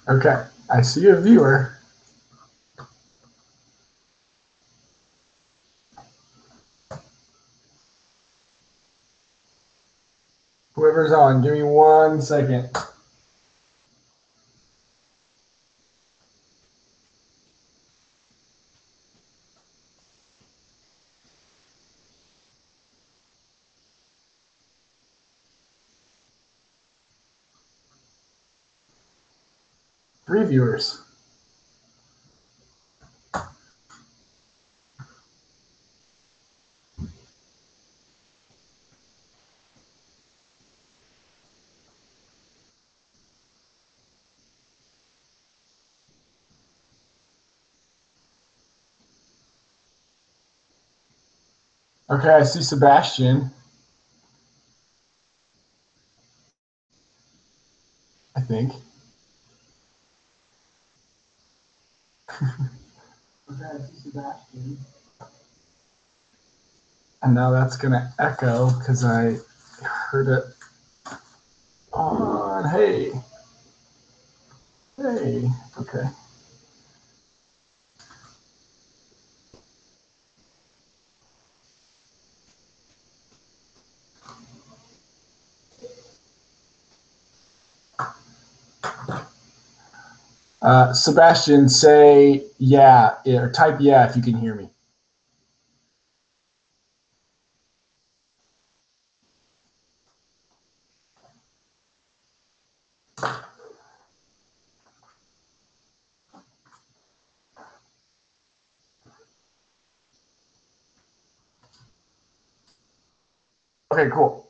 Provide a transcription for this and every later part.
Okay, I see a viewer. Whoever's on, give me 1 second. Three viewers. Okay, I see Sebastian. I think. Okay, I see Sebastian. And now that's going to echo because I heard it on. Hey. Hey. Okay. Sebastian, say yeah, or type yeah if you can hear me. Okay, cool.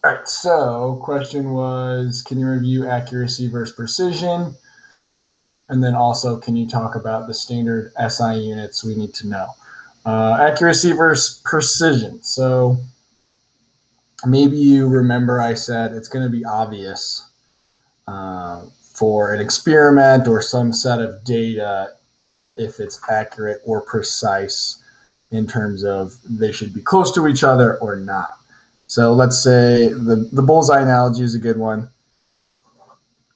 All right, so question was, can you review accuracy versus precision? And then also, can you talk about the standard SI units we need to know? Accuracy versus precision. So maybe you remember I said it's going to be obvious for an experiment or some set of data if it's accurate or precise in terms of they should be close to each other or not. So let's say the bullseye analogy is a good one.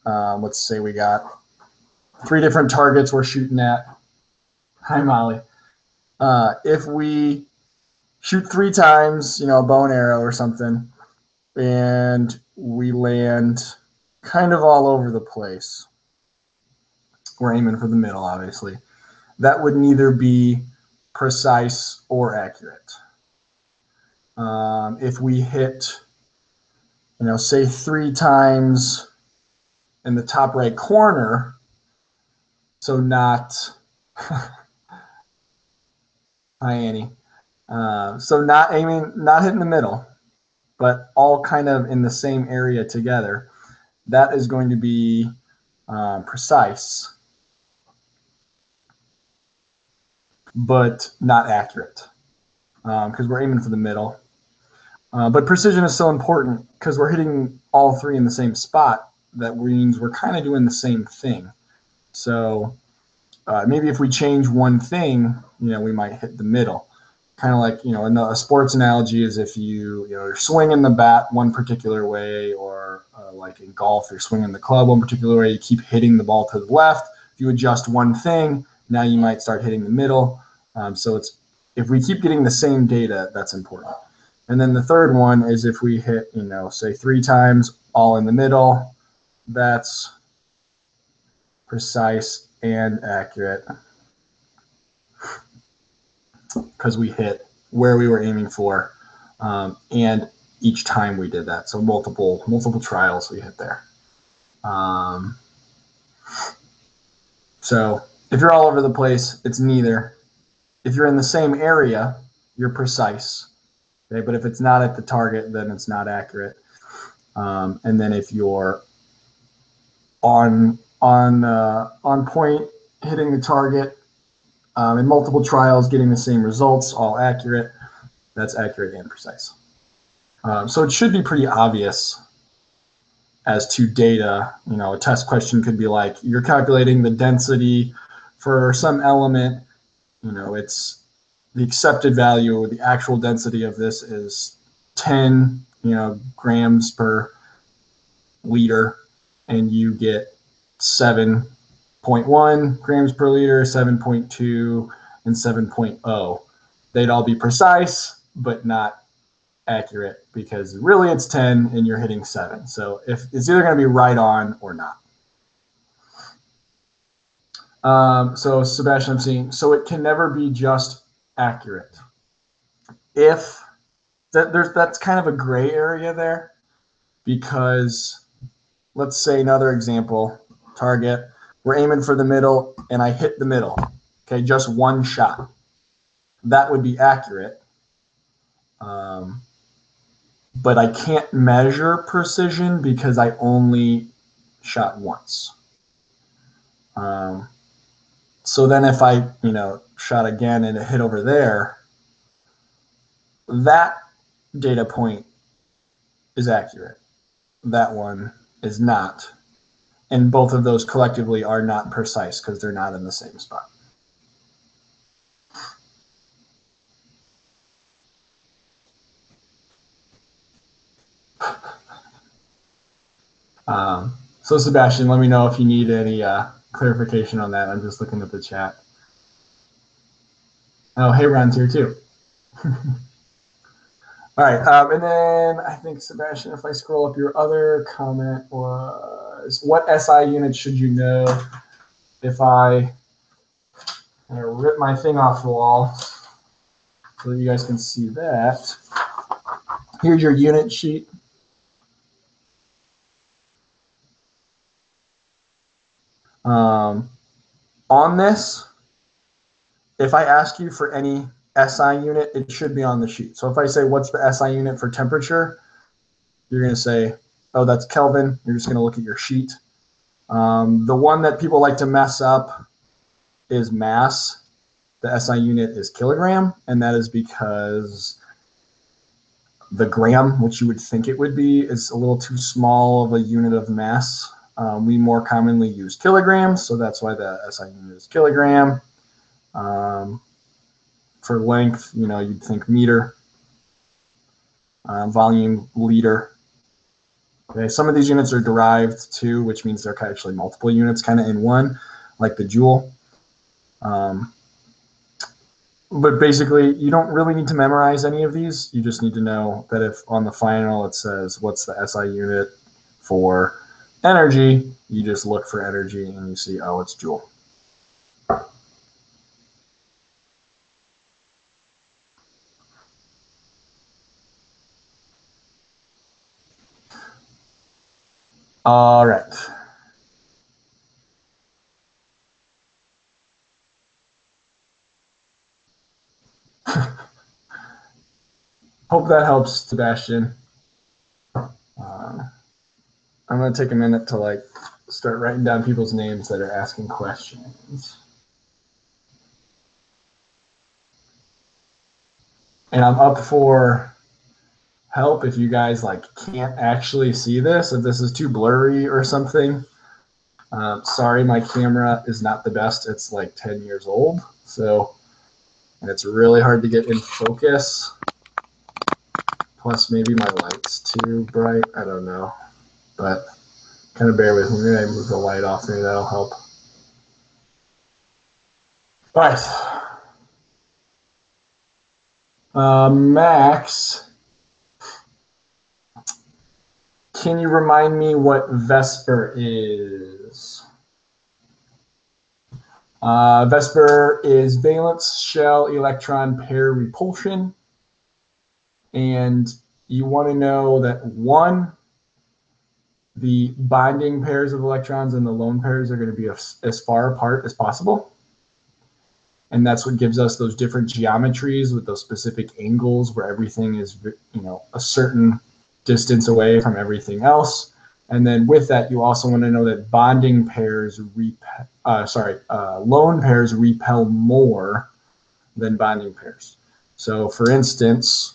Let's say we got 3 different targets we're shooting at. Hi, Molly. If we shoot 3 times, a bow and arrow or something, and we land kind of all over the place, we're aiming for the middle, obviously. That would neither be precise or accurate. If we hit, say 3 times in the top right corner, so not, hi Annie, so not hitting the middle, but all kind of in the same area together, that is going to be precise, but not accurate, because we're aiming for the middle. But precision is so important because we're hitting all 3 in the same spot. That means we're kind of doing the same thing. So maybe if we change one thing, we might hit the middle. Kind of like, a sports analogy is if you're swinging the bat one particular way, or like in golf, you're swinging the club one particular way, you keep hitting the ball to the left. If you adjust one thing, now you might start hitting the middle. So if we keep getting the same data, that's important. And then the third one is if we hit, say 3 times all in the middle, that's precise and accurate because we hit where we were aiming for, and each time we did that. So multiple trials we hit there. So if you're all over the place, it's neither. If you're in the same area, you're precise. Okay, but if it's not at the target, then it's not accurate. And then if you're on point, hitting the target, in multiple trials, getting the same results, all accurate, that's accurate and precise. So it should be pretty obvious as to data. A test question could be like, you're calculating the density for some element, it's the accepted value, the actual density of this is 10, grams per liter. and you get 7.1 grams per liter, 7.2, and 7.0. They'd all be precise, but not accurate, because really it's 10 and you're hitting 7. So if it's either going to be right on or not. So Sebastian, I'm seeing, so it can never be just accurate. If that's kind of a gray area there, because let's say another example, target, we're aiming for the middle and I hit the middle, okay, just one shot. That would be accurate. But I can't measure precision because I only shot once. So then if I, shot again and it hit over there, that data point is accurate. That one is not. And both of those collectively are not precise because they're not in the same spot. So Sebastian, let me know if you need any clarification on that. I'm just looking at the chat. Oh, hey, Ron's here too. All right, and then I think, Sebastian, if I scroll up, your other comment was, what SI unit should you know? If I rip my thing off the wall so that you guys can see that. Here's your unit sheet. On this, if I ask you for any SI unit, it should be on the sheet. So if I say, what's the SI unit for temperature? You're going to say, oh, that's Kelvin. You're just going to look at your sheet. The one that people like to mess up is mass. The SI unit is kilogram, and that is because the gram, which you would think it would be, is a little too small of a unit of mass. We more commonly use kilograms, so that's why the SI unit is kilogram. For length, you'd think meter. Volume, liter. Okay, some of these units are derived too, which means they're actually multiple units kind of in one, like the joule. But basically, you don't really need to memorize any of these. You just need to know that if on the final it says, what's the SI unit for energy, you just look for energy and you see, oh, it's joule. All right. Hope that helps, Sebastian. I'm going to take a minute to start writing down people's names that are asking questions. And I'm up for help if you guys can't actually see this, if this is too blurry or something. Sorry, my camera is not the best. It's 10 years old, and it's really hard to get in focus. Plus, maybe my light's too bright. I don't know, but kind of bear with me. Maybe I move the light off. Maybe that'll help. All right. Max, can you remind me what VSEPR is? VSEPR is valence shell electron pair repulsion. And you want to know that, one, the bonding pairs of electrons and the lone pairs are going to be as far apart as possible. And that's what gives us those different geometries with those specific angles where everything is, a certain distance away from everything else. And then with that, you also want to know that bonding pairs lone pairs repel more than bonding pairs. So for instance,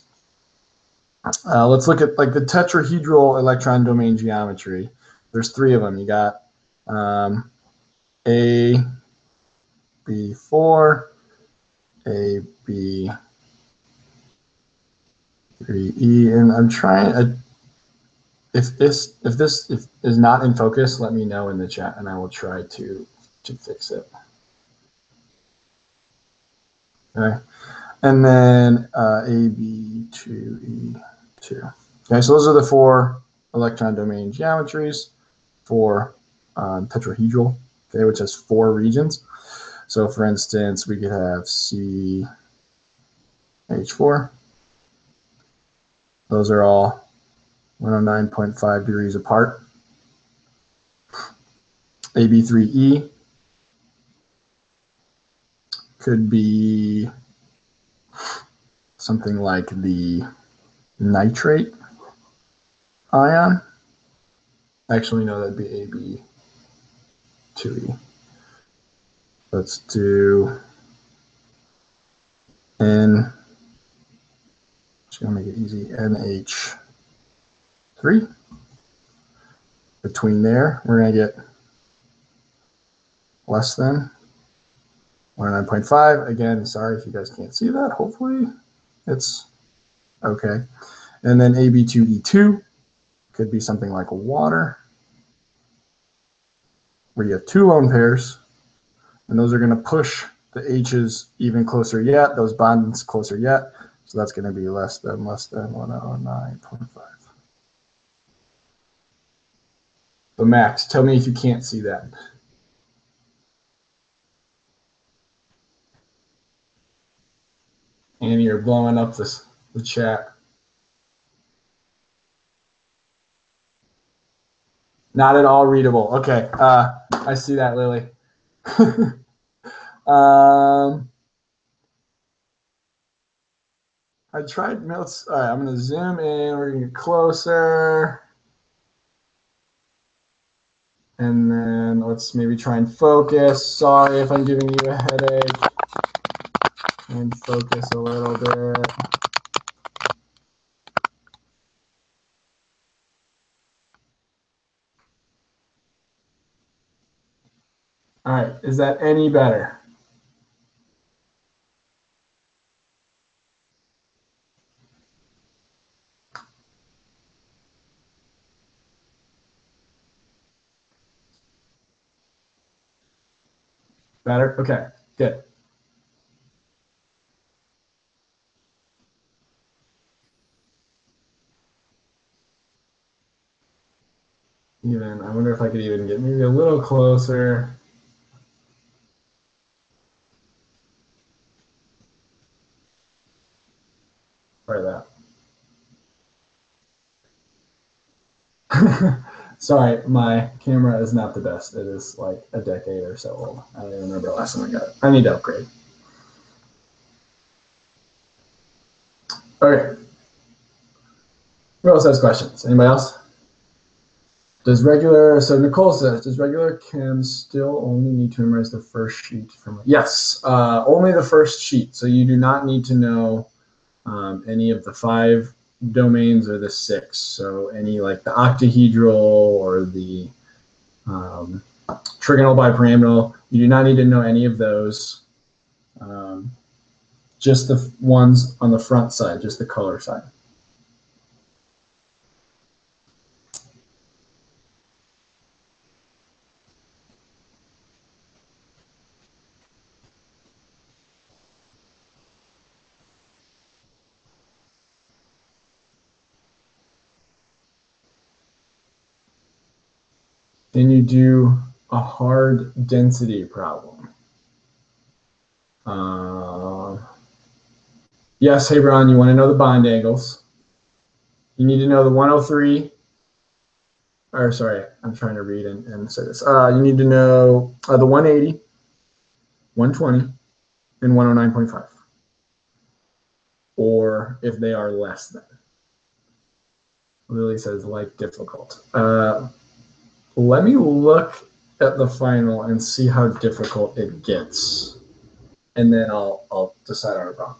let's look at the tetrahedral electron domain geometry. There's 3 of them. You got A, B4, A, B, 3E, and I'm trying. if this is not in focus, let me know in the chat and I will try to fix it. Okay. And then AB2E2. Okay, so those are the 4 electron domain geometries for tetrahedral, okay, which has 4 regions. So for instance, we could have CH4. Those are all 109.5 degrees apart. AB3E could be something like the nitrate ion. Actually, no, that'd be AB2E. Let's do N, just gonna make it easy, NH3. Between there, we're gonna get less than 109.5. Again, sorry if you guys can't see that. Hopefully it's okay. And then AB2E2 could be something like water, where you have 2 lone pairs, and those are going to push the H's even closer yet, those bonds closer yet. So that's going to be less than 109.5. So Max, tell me if you can't see that. And you're blowing up the chat. Not at all readable. Okay, I see that, Lily. I tried, let's, all right, I'm gonna zoom in, we're gonna get closer. And then let's maybe try and focus. Sorry if I'm giving you a headache. And focus a little bit. All right, is that any better? Better? Okay, good. Even, I wonder if I could even get maybe a little closer. Try that. Sorry, my camera is not the best. It is like a decade or so old. I don't even remember the last time I got it. I need to upgrade. Okay. Who else has questions? Anybody else? So Nicole says, does regular chem still only need to memorize the first sheet from? Yes, only the first sheet. So you do not need to know any of the 5 domains or the 6. So any like the octahedral or the trigonal bipyramidal, you do not need to know any of those. Just the ones on the front side, just the color side. Then you do a hard density problem. Yes, hey, Ron, you want to know the bond angles. You need to know the 103, or sorry, I'm trying to read and say this. You need to know the 180, 120, and 109.5, or if they are less than. Lily says, like difficult. Let me look at the final and see how difficult it gets, and then I'll decide our bond.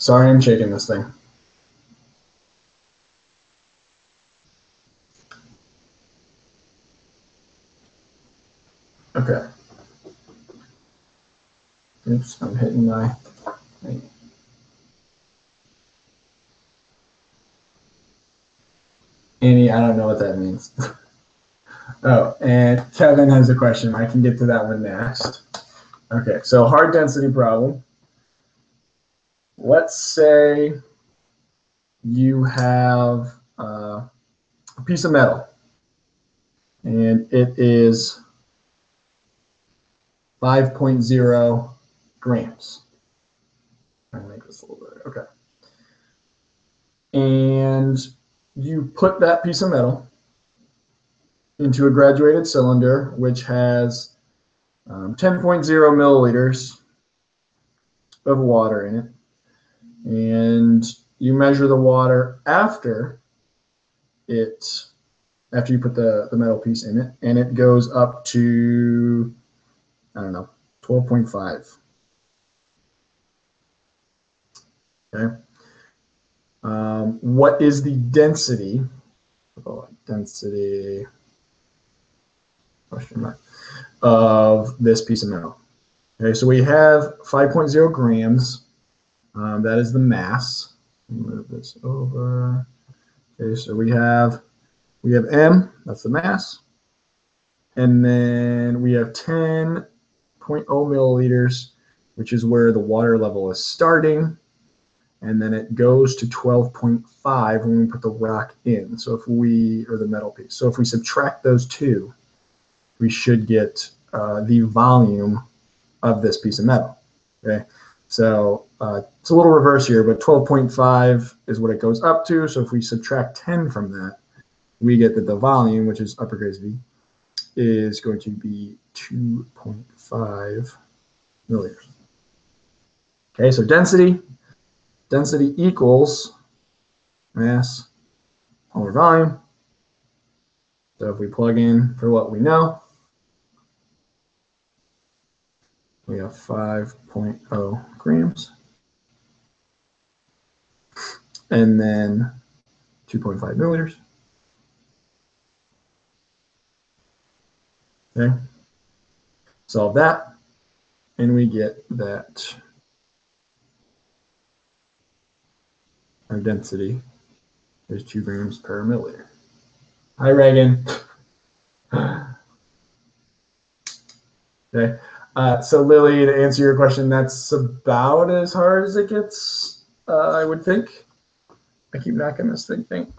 Sorry, I'm shaking this thing. Okay. Oops, I'm hitting my thing. Annie, I don't know what that means. Oh, and Kevin has a question. I can get to that one next. Okay, so hard density problem. Let's say you have a piece of metal, and it is 5.0 grams. I'm gonna make this a little bit, okay. And you put that piece of metal into a graduated cylinder, which has 10.0 milliliters of water in it. And you measure the water after you put the metal piece in it, and it goes up to, I don't know, 12.5. Okay. What is the density? Density question mark of this piece of metal. Okay, so we have 5.0 grams. That is the mass. Move this over. Okay, so we have M. That's the mass, and then we have 10.0 milliliters, which is where the water level is starting. And then it goes to 12.5 when we put the rock in. So or the metal piece. So if we subtract those two, we should get the volume of this piece of metal. Okay. So it's a little reverse here, but 12.5 is what it goes up to. So if we subtract 10 from that, we get that the volume, which is uppercase V, is going to be 2.5 milliliters. Okay, so density equals mass over volume. So if we plug in for what we know, we have 5.0 grams. And then 2.5 milliliters. Okay. Solve that, and we get that our density is 2 grams per milliliter. Hi, Reagan. Okay. So Lily, to answer your question, that's about as hard as it gets, I would think. I keep knocking this thing.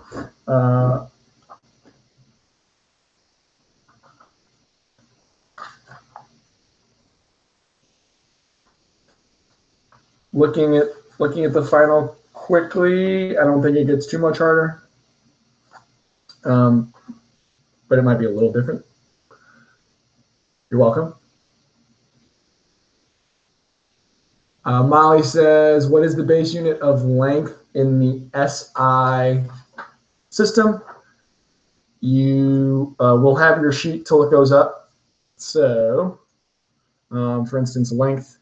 Looking at the final quickly, I don't think it gets too much harder, but it might be a little different. You're welcome. Molly says, what is the base unit of length in the SI system? You will have your sheet till it goes up. So, for instance, length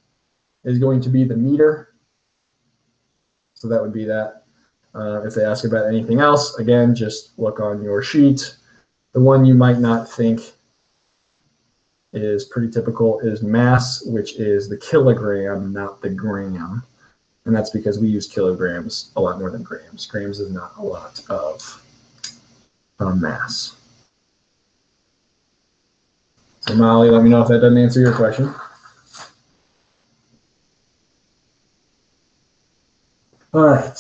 is going to be the meter. So that would be that. If they ask about anything else, again, just look on your sheet. The one you might not think is pretty typical is mass, which is the kilogram, not the gram. And that's because we use kilograms a lot more than grams. Grams is not a lot of mass. So Molly, let me know if that doesn't answer your question. All right.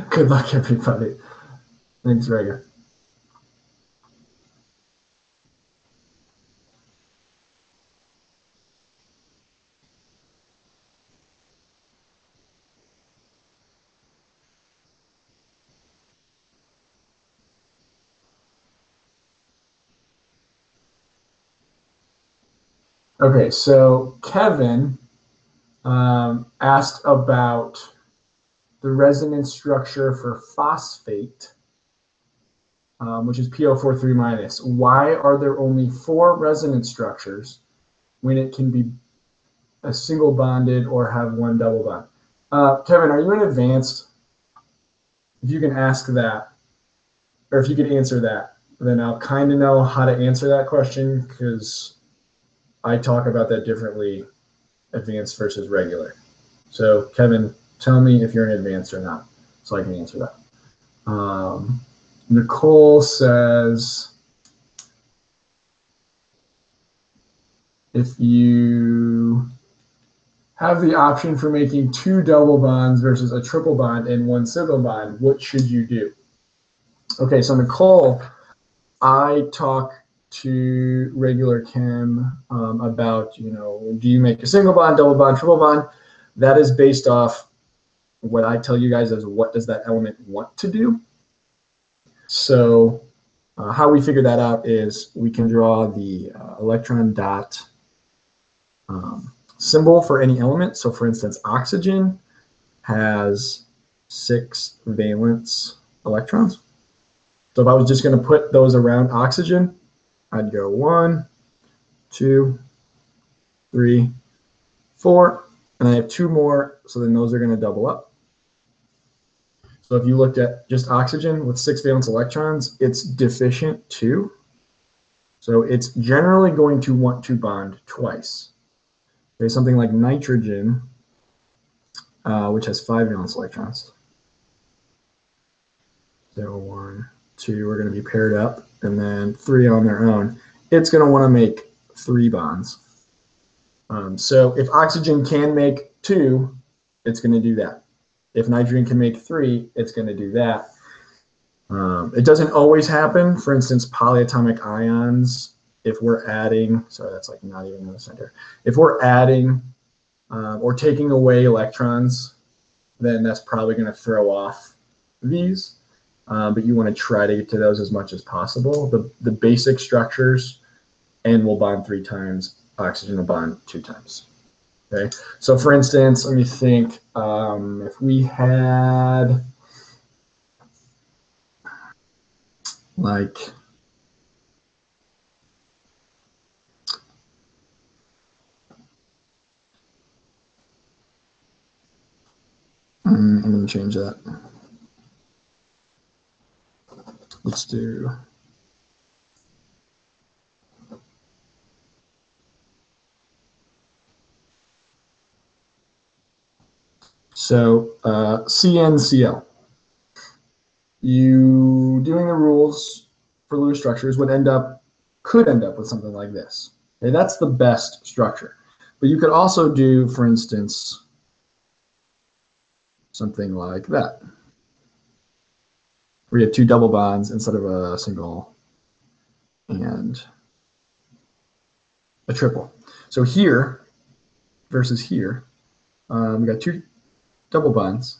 Good luck, everybody. Thanks, Reagan. Okay, so Kevin asked about the resonance structure for phosphate, which is PO43 minus. Why are there only 4 resonance structures when it can be a single bonded or have one double bond. Kevin, are you in advanced? If you can ask that, or if you could answer that, then I'll kind of know how to answer that question, because I talk about that differently, advanced versus regular. So Kevin, tell me if you're in advanced or not, so I can answer that. Nicole says, if you have the option for making 2 double bonds versus a triple bond and 1 single bond, what should you do? Okay, so Nicole, I talk to regular chem about, do you make a single bond, double bond, triple bond? That is based off what I tell you guys as what does that element want to do. So how we figure that out is we can draw the electron dot symbol for any element. So for instance, oxygen has 6 valence electrons. So if I was just going to put those around oxygen, I'd go 1, 2, 3, 4, and I have 2 more, so then those are going to double up. So if you looked at just oxygen with 6 valence electrons, it's deficient 2. So it's generally going to want to bond twice. Okay, something like nitrogen, which has 5 valence electrons. So 1, 2 are going to be paired up, and then 3 on their own. It's going to want to make 3 bonds. So if oxygen can make 2, it's going to do that. If nitrogen can make 3, it's going to do that. It doesn't always happen. For instance, polyatomic ions, if we're adding, sorry, that's like not even in the center. If we're adding or taking away electrons, then that's probably going to throw off these. But you want to try to get to those as much as possible. The basic structures, N will bond 3 times, oxygen will bond 2 times. Okay, so for instance, let me think, if we had like, I'm going to change that. Let's do, so CnCl. You doing the rules for Lewis structures could end up with something like this. Okay, that's the best structure. But you could also do, for instance, something like that, where you have 2 double bonds instead of a single and a triple. So here versus here, we got 2 double bonds.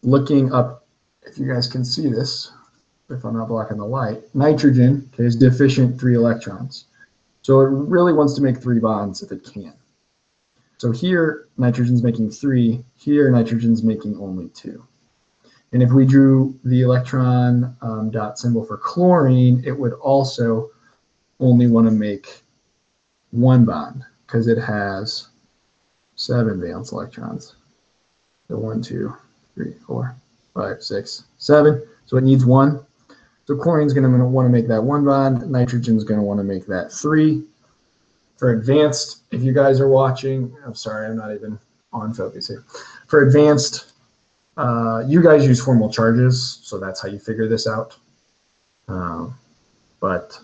Looking up, if you guys can see this, if I'm not blocking the light, nitrogen, okay, is deficient 3 electrons. So it really wants to make 3 bonds if it can. So here, nitrogen's making 3. Here, nitrogen's making only 2. And if we drew the electron dot symbol for chlorine, it would also only want to make 1 bond because it has 7 valence electrons. So 1, 2, 3, 4, 5, 6, 7. So it needs 1. So chlorine's going to want to make that 1 bond. Nitrogen's going to want to make that 3. For advanced, if you guys are watching, I'm sorry, I'm not even on focus here. For advanced, you guys use formal charges, so that's how you figure this out. But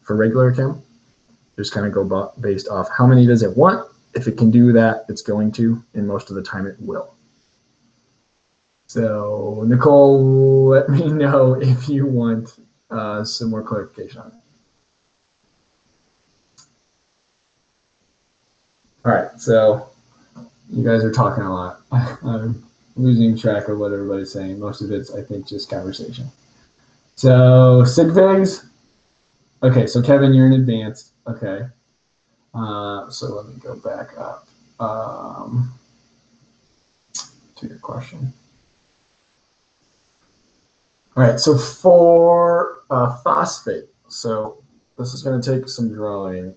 for regular chem, just kind of go based off how many does it want. If it can do that, it's going to, and most of the time it will. So Nicole, let me know if you want some more clarification on it. All right, so you guys are talking a lot. I'm losing track of what everybody's saying. Most of it's, I think, just conversation. So SIGVIGs. Okay, so Kevin, you're in advanced. Okay. So let me go back up to your question. All right, so for phosphate, so this is going to take some drawing.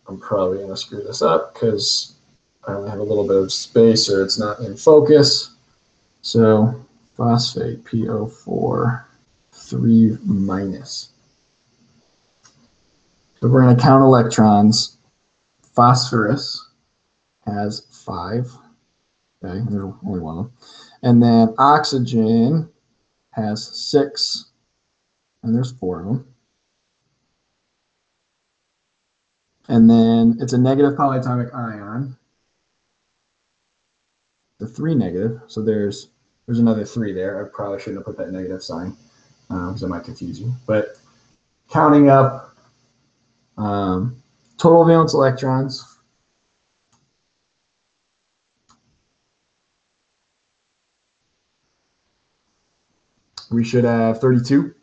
I'm probably going to screw this up because I only have a little bit of space or it's not in focus. So phosphate, PO4, 3 minus. So we're going to count electrons. Phosphorus has 5. Okay, there's only one of them. And then oxygen has 6, and there's 4 of them. And then it's a negative polyatomic ion. The 3 negative, so there's another 3 there. I probably shouldn't have put that negative sign because it might confuse you. But counting up total valence electrons. We should have 32.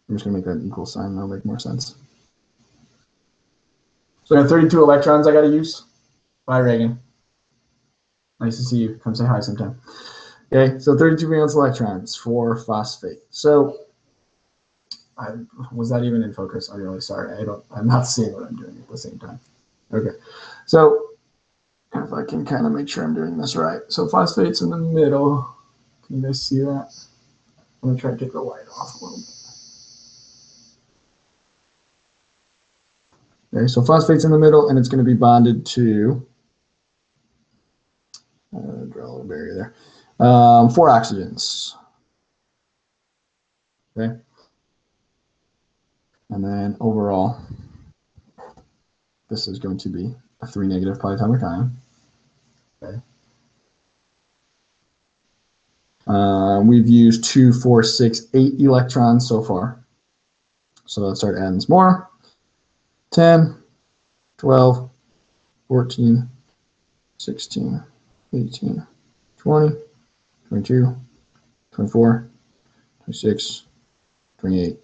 I'm just going to make that an equal sign. That'll make more sense. So I have 32 electrons I got to use. Bye, Reagan. Nice to see you. Come say hi sometime. Okay, so 32 valence electrons for phosphate. So was that even in focus? I'm really sorry. I'm not seeing what I'm doing at the same time. Okay, so if I can kind of make sure I'm doing this right. So phosphate's in the middle. Can you guys see that? I'm gonna try to take the light off a little bit. Okay, so phosphate's in the middle, and it's going to be bonded to, draw a little barrier there, 4 oxygens. Okay, and then overall, this is going to be a 3 negative polyatomic ion. Okay. We've used 2, 4, 6, 8 electrons so far. So let's start adding some more. 10, 12, 14, 16, 18, 20, 22, 24, 26, 28,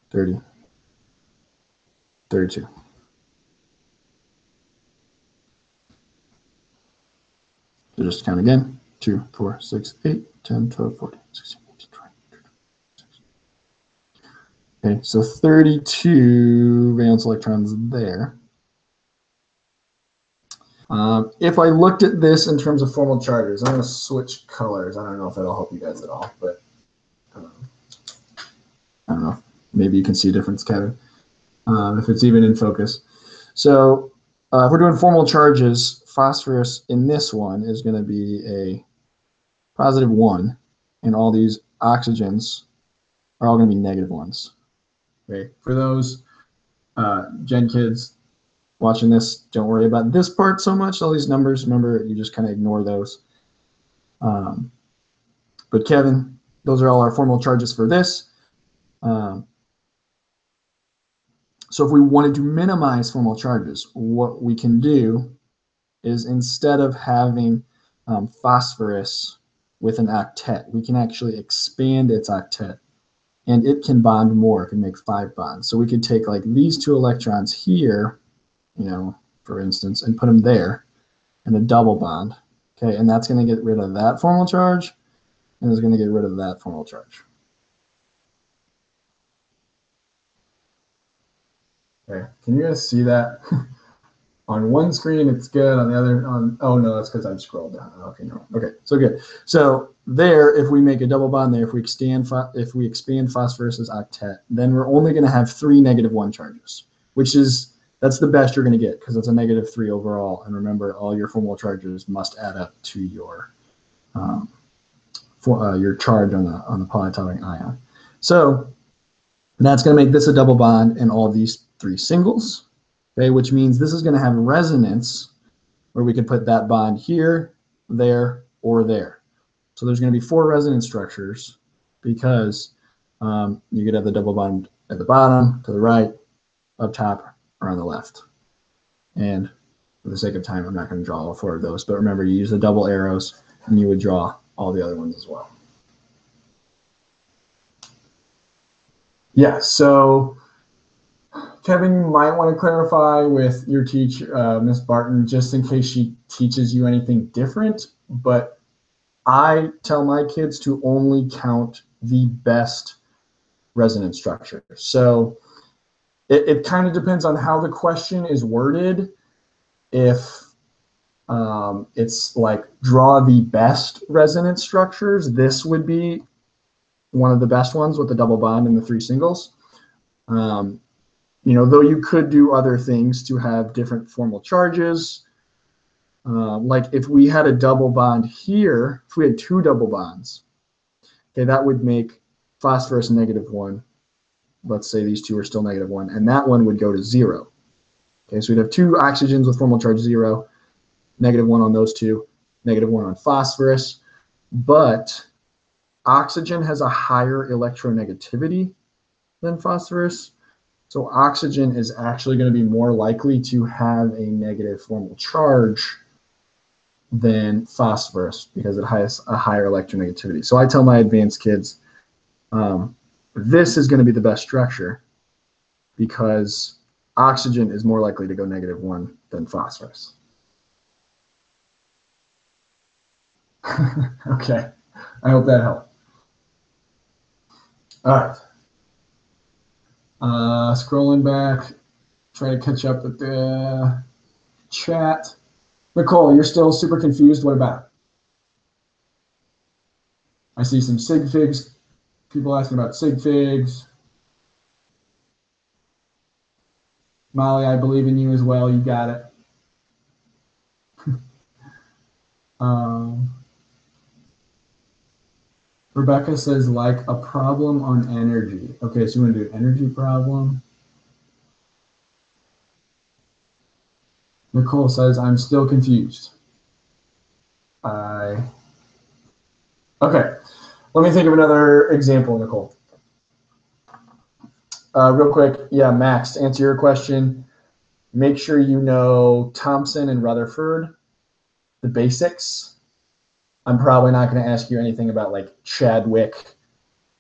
30, 32. So just count again. 2, 4, 6, 8, 10, 12, 14, 16, 18, 20, 26. Okay, so 32 valence electrons there. If I looked at this in terms of formal charges, I'm going to switch colors. I don't know if that'll help you guys at all, but I don't know. Maybe you can see a difference, Kevin, if it's even in focus. So if we're doing formal charges, phosphorus in this one is going to be a positive 1, and all these oxygens are all going to be negative 1s. Okay, for those Gen kids watching this, don't worry about this part so much. All these numbers, remember, you just kind of ignore those. But Kevin, those are all our formal charges for this. So if we wanted to minimize formal charges, what we can do is instead of having phosphorus with an octet, we can actually expand its octet, and it can bond more. It can make 5 bonds. So we could take like these 2 electrons here, you know, for instance, and put them there in a double bond. Okay, and that's going to get rid of that formal charge, and it's going to get rid of that formal charge. Okay, can you guys see that? On one screen it's good, on the other, oh no, that's because I've scrolled down. Okay, no. Okay, so good. So there, if we make a double bond there, if we expand phosphorus's octet, then we're only going to have 3 negative 1 charges, which is, that's the best you're going to get because it's a negative 3 overall. And remember, all your formal charges must add up to your charge on the polyatomic ion. So that's going to make this a double bond and all these 3 singles. Okay, which means this is going to have resonance where we could put that bond here, there, or there. So there's going to be 4 resonance structures because you could have the double bond at the bottom, to the right, up top, or on the left. And for the sake of time, I'm not going to draw all 4 of those. But remember, you use the double arrows, and you would draw all the other ones as well. Yeah, so Kevin, you might want to clarify with your teacher, Ms. Barton, just in case she teaches you anything different. But I tell my kids to only count the best resonance structure. So it kind of depends on how the question is worded. If it's like draw the best resonance structures, this would be one of the best ones with the double bond and the 3 singles. You know, though you could do other things to have different formal charges. Like if we had a double bond here, if we had 2 double bonds, okay, that would make phosphorus -1. Let's say these 2 are still -1, and that one would go to 0. Okay, so we'd have 2 oxygens with formal charge 0, -1 on those 2, -1 on phosphorus. But oxygen has a higher electronegativity than phosphorus. So oxygen is actually going to be more likely to have a negative formal charge than phosphorus because it has a higher electronegativity. So I tell my advanced kids, this is going to be the best structure because oxygen is more likely to go -1 than phosphorus. Okay, I hope that helped. All right. Scrolling back, try to catch up with the chat. Nicole, you're still super confused. What about? I see some sig figs. People asking about sig figs. Molly, I believe in you as well. You got it. Rebecca says, like a problem on energy. Okay, so you want to do an energy problem. Nicole says, I'm still confused. Okay, let me think of another example, Nicole. Real quick, yeah, Max, to answer your question, make sure you know Thomson and Rutherford, the basics. I'm probably not going to ask you anything about like Chadwick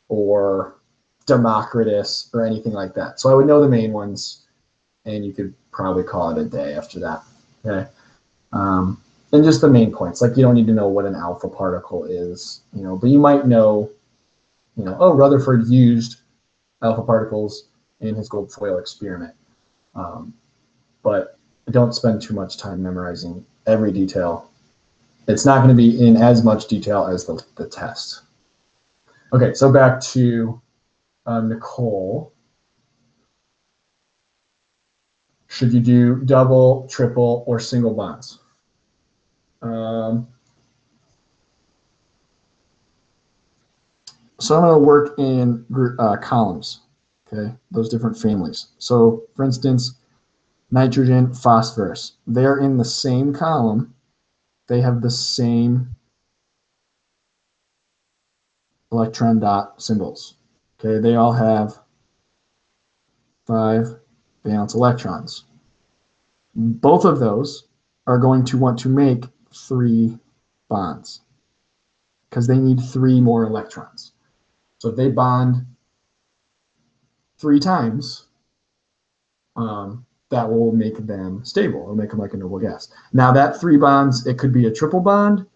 or Democritus or anything like that. So I would know the main ones, and you could probably call it a day after that. Okay. And just the main points. Like you don't need to know what an alpha particle is, you know, but you might know, you know, oh, Rutherford used alpha particles in his gold foil experiment. But don't spend too much time memorizing every detail. It's not going to be in as much detail as the test. Okay, so back to Nicole. Should you do double, triple, or single bonds? So I'm going to work in columns, okay, those different families. So for instance, nitrogen, phosphorus, they're in the same column. They have the same electron dot symbols. Okay, they all have 5 valence electrons. Both of those are going to want to make 3 bonds because they need 3 more electrons. So if they bond 3 times, that will make them stable. It'll make them like a noble gas. Now that 3 bonds, it could be a triple bond,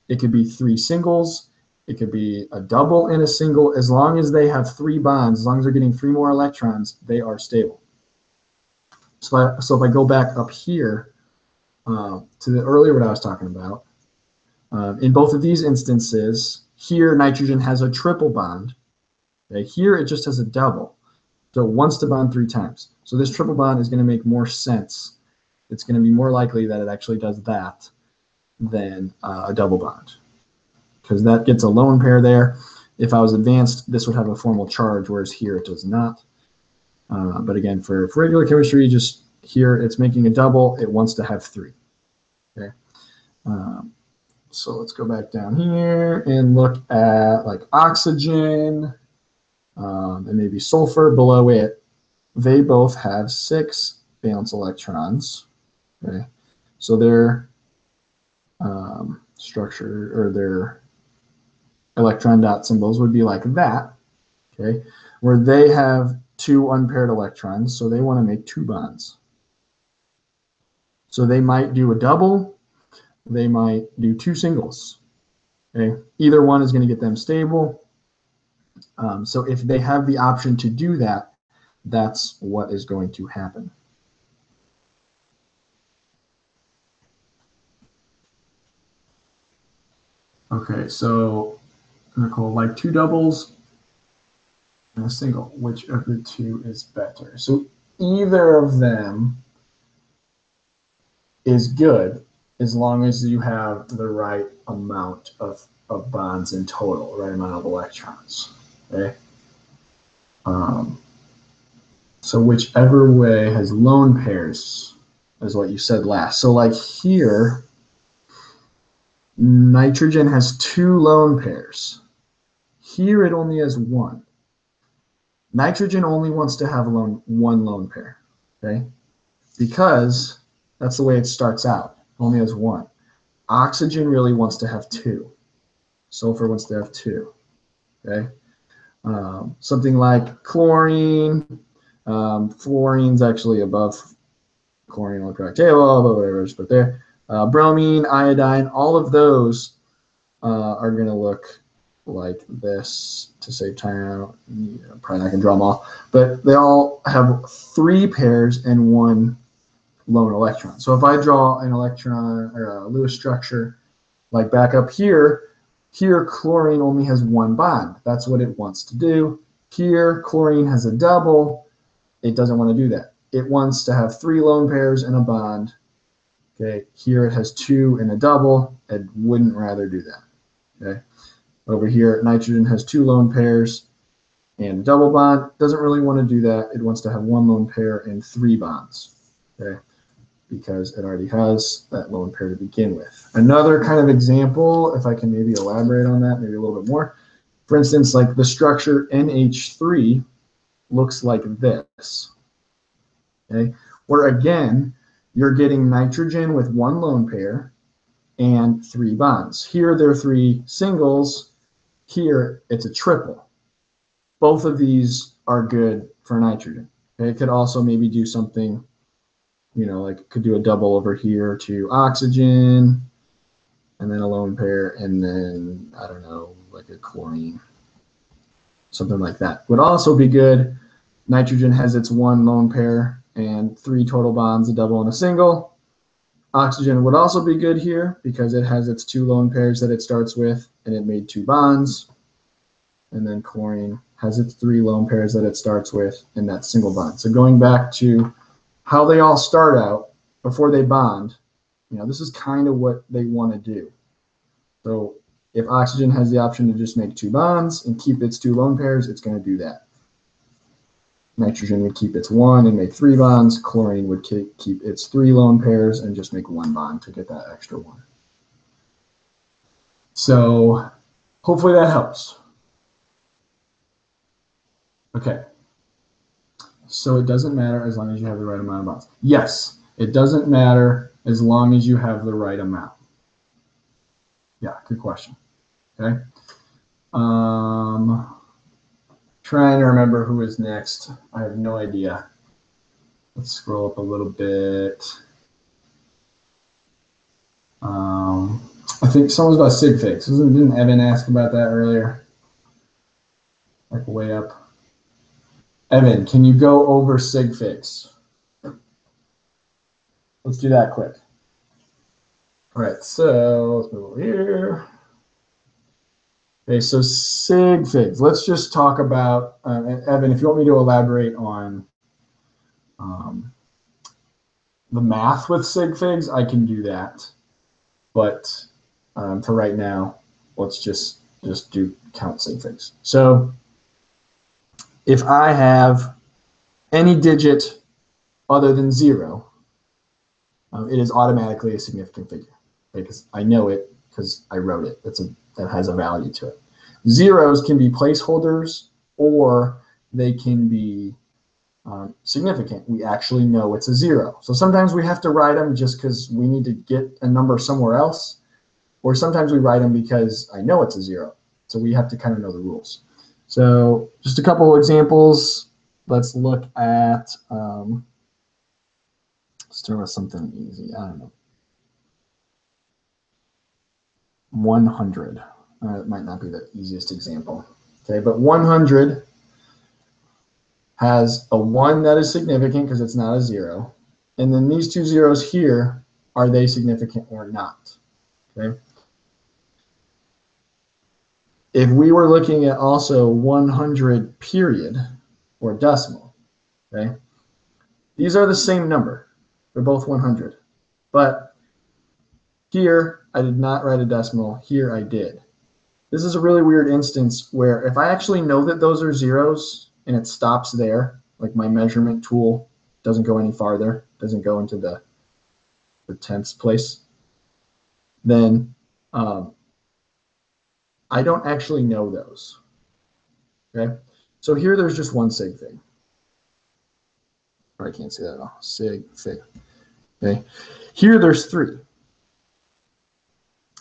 it could be 3 singles, it could be a double and a single. As long as they have 3 bonds, as long as they're getting 3 more electrons, they are stable. So if I go back up here to the earlier what I was talking about, in both of these instances, here nitrogen has a triple bond. Okay? Here it just has a double. So it wants to bond 3 times. So this triple bond is going to make more sense. It's going to be more likely that it actually does that than a double bond, because that gets a lone pair there. If I was advanced, this would have a formal charge, whereas here it does not. But again, for regular chemistry, just here it's making a double. It wants to have 3. Okay. So let's go back down here and look at like oxygen and maybe sulfur below it. They both have 6 valence electrons. Okay. So their structure or their electron dot symbols would be like that. Okay. Where they have 2 unpaired electrons, so they want to make 2 bonds. So they might do a double, they might do 2 singles. Okay, either one is going to get them stable. So if they have the option to do that, that's what is going to happen. Okay, so Nicole, like two doubles and a single, which of the two is better? So either of them is good as long as you have the right amount of bonds in total, right amount of electrons. Okay. So whichever way has lone pairs is what you said last. So like here, nitrogen has two lone pairs. Here it only has one. Nitrogen only wants to have one lone pair, okay? Because that's the way it starts out. It only has one. Oxygen really wants to have two. Sulfur wants to have two, okay? Something like chlorine, fluorine's actually above chlorine on the periodic table, but whatever, just put there. Bromine, iodine, all of those are going to look like this to save time. Probably not going to draw them all, but they all have three pairs and one lone electron. So if I draw an electron or a Lewis structure, like back up here, chlorine only has one bond. That's what it wants to do. Here, chlorine has a double. It doesn't want to do that. It wants to have three lone pairs and a bond. Okay, here it has two and a double. It wouldn't rather do that. Okay, over here, nitrogen has two lone pairs and a double bond. Doesn't really want to do that. It wants to have one lone pair and three bonds. Okay, because it already has that lone pair to begin with. Another kind of example, if I can maybe elaborate on that, maybe a little bit more. For instance, like the structure NH3 looks like this. Okay, where again, you're getting nitrogen with one lone pair and three bonds. Here, there are three singles. Here, it's a triple. Both of these are good for nitrogen. Okay, it could also maybe do something, you know, like could do a double over here to oxygen, and then a lone pair, and then, I don't know, like a chlorine. Something like that would also be good. Nitrogen has its one lone pair and three total bonds, a double and a single. Oxygen would also be good here because it has its two lone pairs that it starts with, and it made two bonds. And then chlorine has its three lone pairs that it starts with, and that single bond. So going back to how they all start out before they bond, you know, this is kind of what they want to do. So if oxygen has the option to just make two bonds and keep its two lone pairs, it's going to do that. Nitrogen would keep its one and make three bonds. Chlorine would keep its three lone pairs and just make one bond to get that extra one. So hopefully that helps. Okay. So it doesn't matter as long as you have the right amount of bonds. Yes, it doesn't matter as long as you have the right amount. Yeah, good question. Okay. Trying to remember who is next. I have no idea. Let's scroll up a little bit. I think someone's about sig figs. Didn't Evan ask about that earlier? Like way up. Evan, can you go over sig figs? Let's do that quick. All right, so let's move over here. Okay, so sig figs. Let's just talk about, Evan, if you want me to elaborate on the math with sig figs, I can do that. But for right now, let's just do count sig figs. So if I have any digit other than 0, it is automatically a significant figure, because I know it because I wrote it. That has a value to it. Zeros can be placeholders, or they can be significant. We actually know it's a 0. So sometimes we have to write them just because we need to get a number somewhere else, or sometimes we write them because I know it's a 0. So we have to kind of know the rules. So just a couple of examples. Let's look at, start with something easy. I don't know. 100. It might not be the easiest example. Okay, but 100 has a 1 that is significant because it's not a 0. And then these two zeros here, are they significant or not? Okay. If we were looking at also 100 period or decimal, okay, these are the same number. They're both 100. But here, I did not write a decimal. Here, I did. This is a really weird instance where if I actually know that those are zeros and it stops there, like my measurement tool doesn't go any farther, doesn't go into the tenths place, then I don't actually know those. Okay, so here there's just one sig fig. Or I can't see that at all. Sig fig. Okay, here there's 3.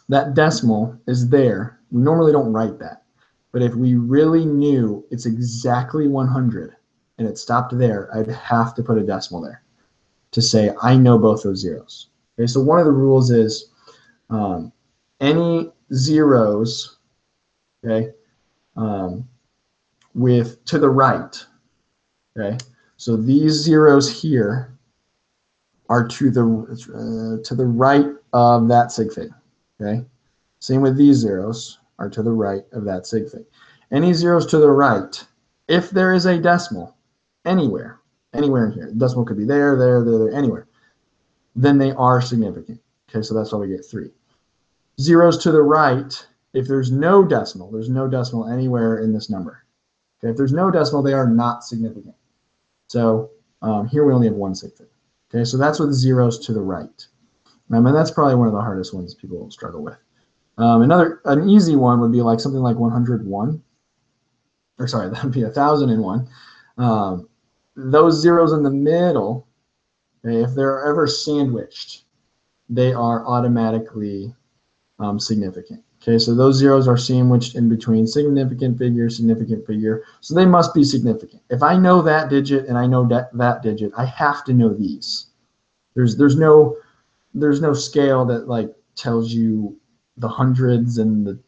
That decimal is there. We normally don't write that. But if we really knew it's exactly 100 and it stopped there, I'd have to put a decimal there to say I know both those zeros. Okay, so one of the rules is any zeros, okay, with to the right, okay. So these zeros here are to the right of that sig fig, okay. Same with these zeros are to the right of that sig fig. Any zeros to the right, if there is a decimal anywhere in here, the decimal could be there, anywhere, then they are significant. Okay, so that's why we get 3. Zeros to the right, if there's no decimal anywhere in this number. Okay, if there's no decimal, they are not significant. So here we only have one sig fig. Okay, so that's with zeros to the right. And that's probably one of the hardest ones people struggle with. An easy one would be like something like 101, or sorry, that would be 1001. Those zeros in the middle, okay, if they're ever sandwiched, they are automatically significant. Okay, so those zeros are sandwiched in between significant figure, so they must be significant. If I know that digit and I know that digit, I have to know these. There's no scale that like tells you the hundreds and the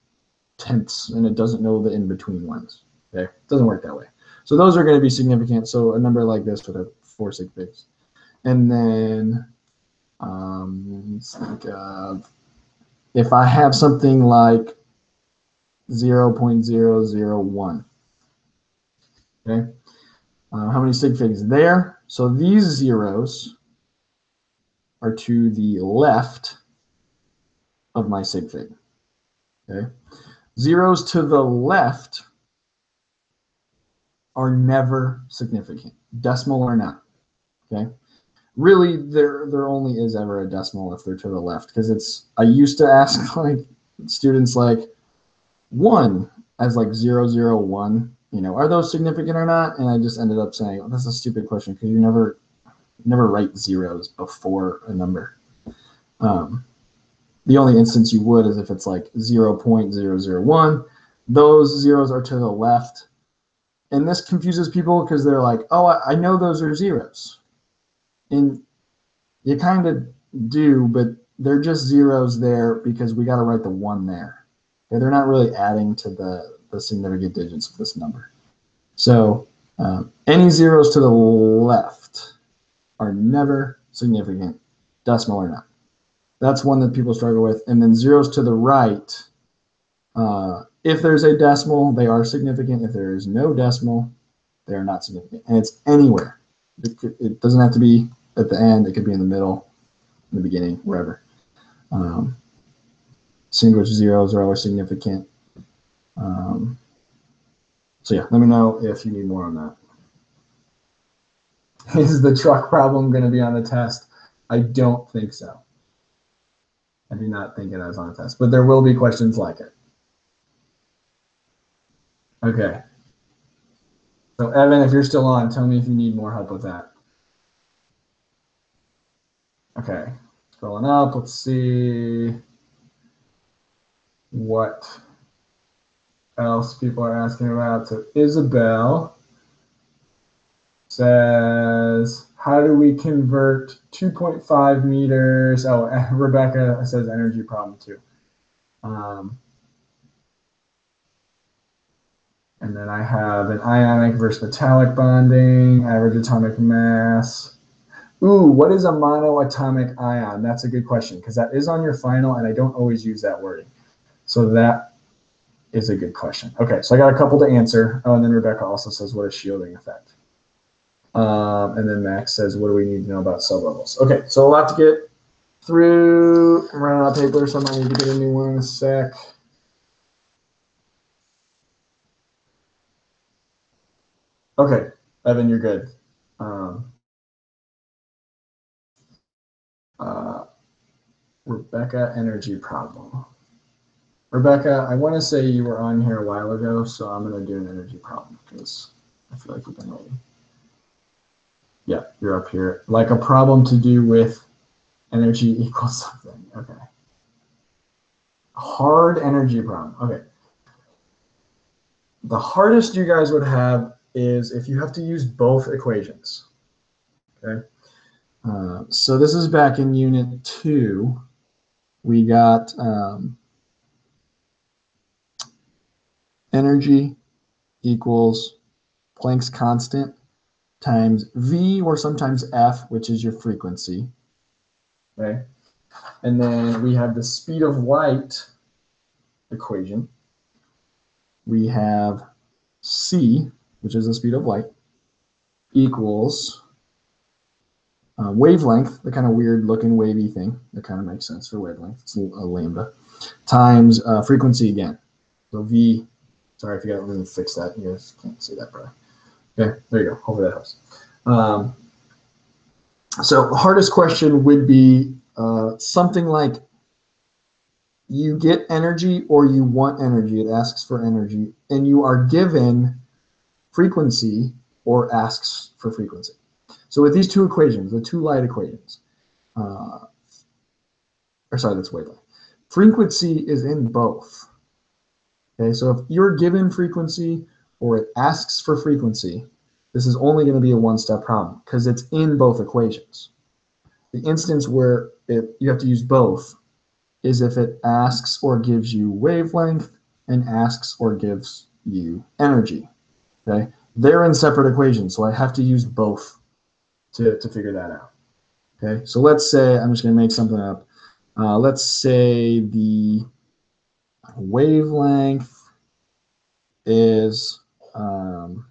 tenths and it doesn't know the in-between ones. Okay, it doesn't work that way. So those are going to be significant. So a number like this would have 4 sig figs. And then let's think of, if I have something like 0.001, okay, how many sig figs there? So these zeros are to the left of my sig fig. Okay, zeros to the left are never significant, decimal or not. Okay, really there only is ever a decimal if they're to the left, because it's, I used to ask like students like 1 as like 001, you know, are those significant or not? And I just ended up saying, oh, that's a stupid question because you never write zeros before a number. The only instance you would is if it's like 0.001. Those zeros are to the left. And this confuses people because they're like, oh, I know those are zeros. And you kind of do, but they're just zeros there because we got to write the 1 there. Okay, they're not really adding to the significant digits of this number. So any zeros to the left are never significant, decimal or not. That's one that people struggle with. And then zeros to the right, if there's a decimal, they are significant. If there is no decimal, they are not significant. And it's anywhere. It doesn't have to be at the end. It could be in the middle, in the beginning, wherever. Sandwich zeros are always significant. So yeah, let me know if you need more on that. Is the truck problem going to be on the test? I don't think so. I do not think it is on the test, but there will be questions like it. Okay. So Evan, if you're still on, tell me if you need more help with that. Okay, scrolling up, let's see what else people are asking about. So Isabel says, how do we convert 2.5 meters? Oh, Rebecca says energy problem too. And then I have an ionic versus metallic bonding, average atomic mass. Ooh, what is a monoatomic ion? That's a good question because that is on your final and I don't always use that wording. So that is a good question. Okay, so I got a couple to answer. Oh, and then Rebecca also says, what is shielding effect? And then Max says, what do we need to know about sublevels? Okay, so a lot to get through. I'm running out of paper, so I might need to get a new one in a sec. Okay, Evan, you're good. Rebecca, energy problem. Rebecca, I want to say you were on here a while ago, so I'm going to do an energy problem because I feel like you've been waiting. Yeah, you're up here. Like a problem to do with energy equals something. Okay. Hard energy problem. Okay. The hardest you guys would have is if you have to use both equations. Okay. So this is back in unit 2. We got energy equals Planck's constant times V or sometimes F, which is your frequency. Okay. And then we have the speed of light equation. We have C, which is the speed of light, equals wavelength, the kind of weird looking wavy thing that kind of makes sense for wavelength. It's a lambda times frequency again. So V, sorry if you got to fix that. You guys can't see that probably. Okay, there you go. Hopefully that helps. So the hardest question would be something like you get energy or you want energy. It asks for energy, and you are given frequency or asks for frequency. So with these two equations, the two light equations, or sorry, that's wavelength. Frequency is in both. Okay, so if you're given frequency or it asks for frequency, this is only going to be a one-step problem because it's in both equations. The instance where you have to use both is if it asks or gives you wavelength and asks or gives you energy. Okay, they're in separate equations, so I have to use both to figure that out. Okay, so let's say, I'm just going to make something up. Let's say the wavelength is, I don't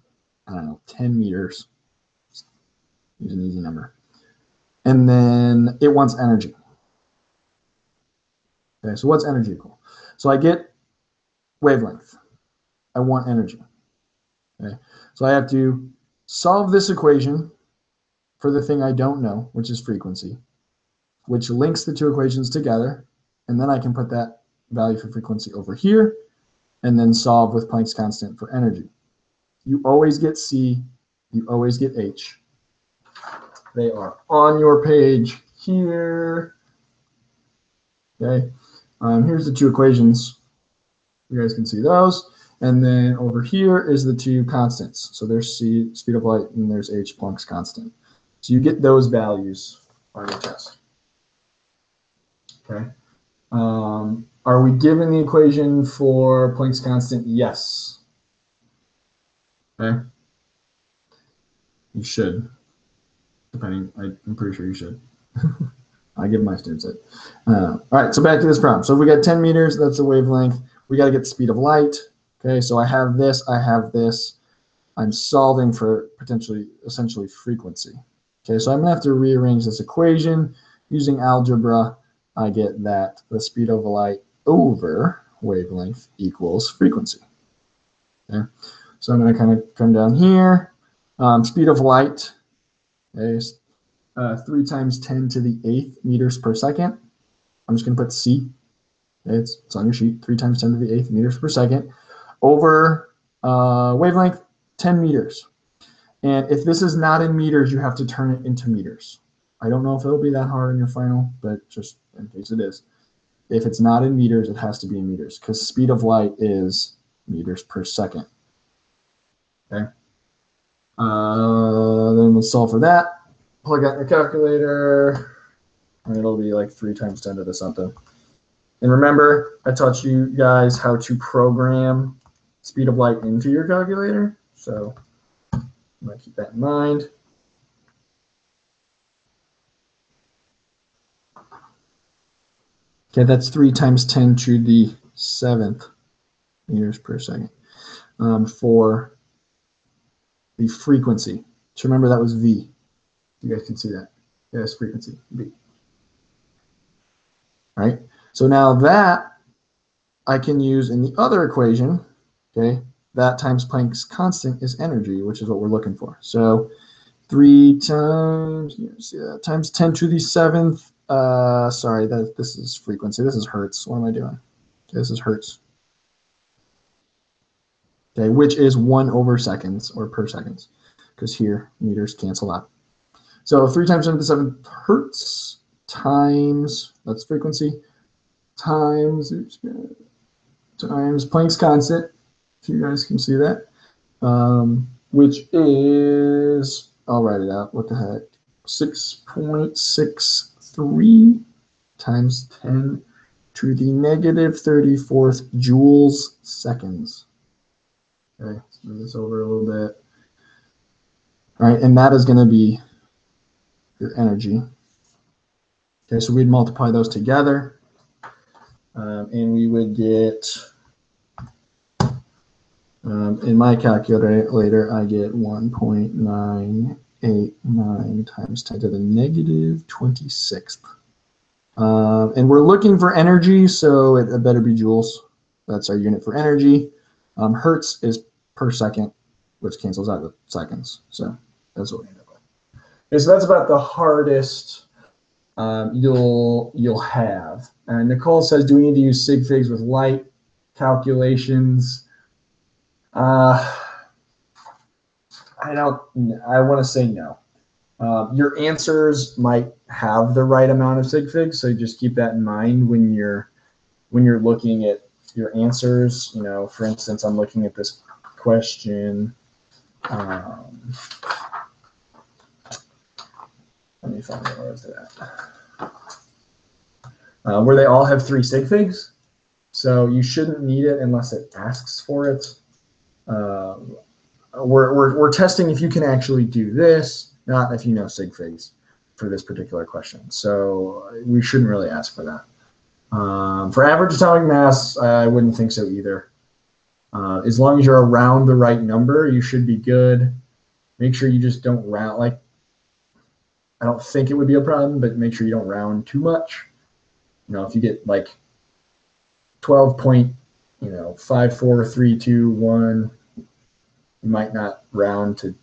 know, 10 meters. Use an easy number. And then it wants energy. Okay, so what's energy equal? So I get wavelength. I want energy. Okay, so I have to solve this equation for the thing I don't know, which is frequency, which links the two equations together, and then I can put that value for frequency over here, and then solve with Planck's constant for energy. You always get C, you always get H. They are on your page here. Okay, here's the two equations. You guys can see those. And then over here is the two constants. So there's C, speed of light, and there's H, Planck's constant. So you get those values on your test. Okay. Are we given the equation for Planck's constant? Yes. Okay. You should. Depending, I'm pretty sure you should. I give my students it. All right, so back to this problem. So if we got 10 meters, that's the wavelength. We got to get the speed of light. Okay, so I have this, I have this. I'm solving for essentially frequency. Okay, so I'm going to have to rearrange this equation. Using algebra, I get that the speed of light over wavelength equals frequency. Okay, so I'm going to kind of come down here. Speed of light is 3 times 10 to the 8th meters per second. I'm just going to put C. Okay, it's on your sheet. 3 times 10 to the 8th meters per second over wavelength 10 meters. And if this is not in meters, you have to turn it into meters. I don't know if it'll be that hard in your final, but just in case it is. If it's not in meters, it has to be in meters because speed of light is meters per second. Okay. Then we'll solve for that. Plug out your calculator, and it'll be like 3 times 10 to the something. And remember, I taught you guys how to program speed of light into your calculator. So I'm going to keep that in mind. Okay, that's 3 times 10 to the 7th meters per second for the frequency. So remember that was V. You guys can see that. Yes, frequency, V. All right, so now that I can use in the other equation, okay, that times Planck's constant is energy, which is what we're looking for. So 3 times, see that, times 10 to the 7th, sorry, this is frequency, this is hertz. What am I doing? Okay, this is hertz. Okay, which is 1 over seconds or per seconds, because here meters cancel out. So 3 times 10 to the 7th hertz times, that's frequency, times Planck's constant, if you guys can see that, which is, I'll write it out, what the heck, 6.63 times 10 to the negative 34th joules seconds. Okay, let's move this over a little bit. All right, and that is going to be your energy. Okay, so we'd multiply those together, and we would get, in my calculator, I get 1.989 times 10 to the negative 26th. And we're looking for energy, so it better be joules. That's our unit for energy. Hertz is per second, which cancels out with seconds. So that's what we end up with. Okay, so that's about the hardest you'll have. And Nicole says, do we need to use sig figs with light calculations? I want to say no. Your answers might have the right amount of sig figs, so just keep that in mind when you're looking at your answers. You know, for instance, I'm looking at this question. Let me find out where is it at. Where they all have 3 sig figs, so you shouldn't need it unless it asks for it. We're testing if you can actually do this, not if you know sig figs for this particular question. So we shouldn't really ask for that. For average atomic mass, I wouldn't think so either. As long as you're around the right number, you should be good. Make sure you just don't round, like, I don't think it would be a problem, but make sure you don't round too much. You know, if you get like 12.54321, you might not round to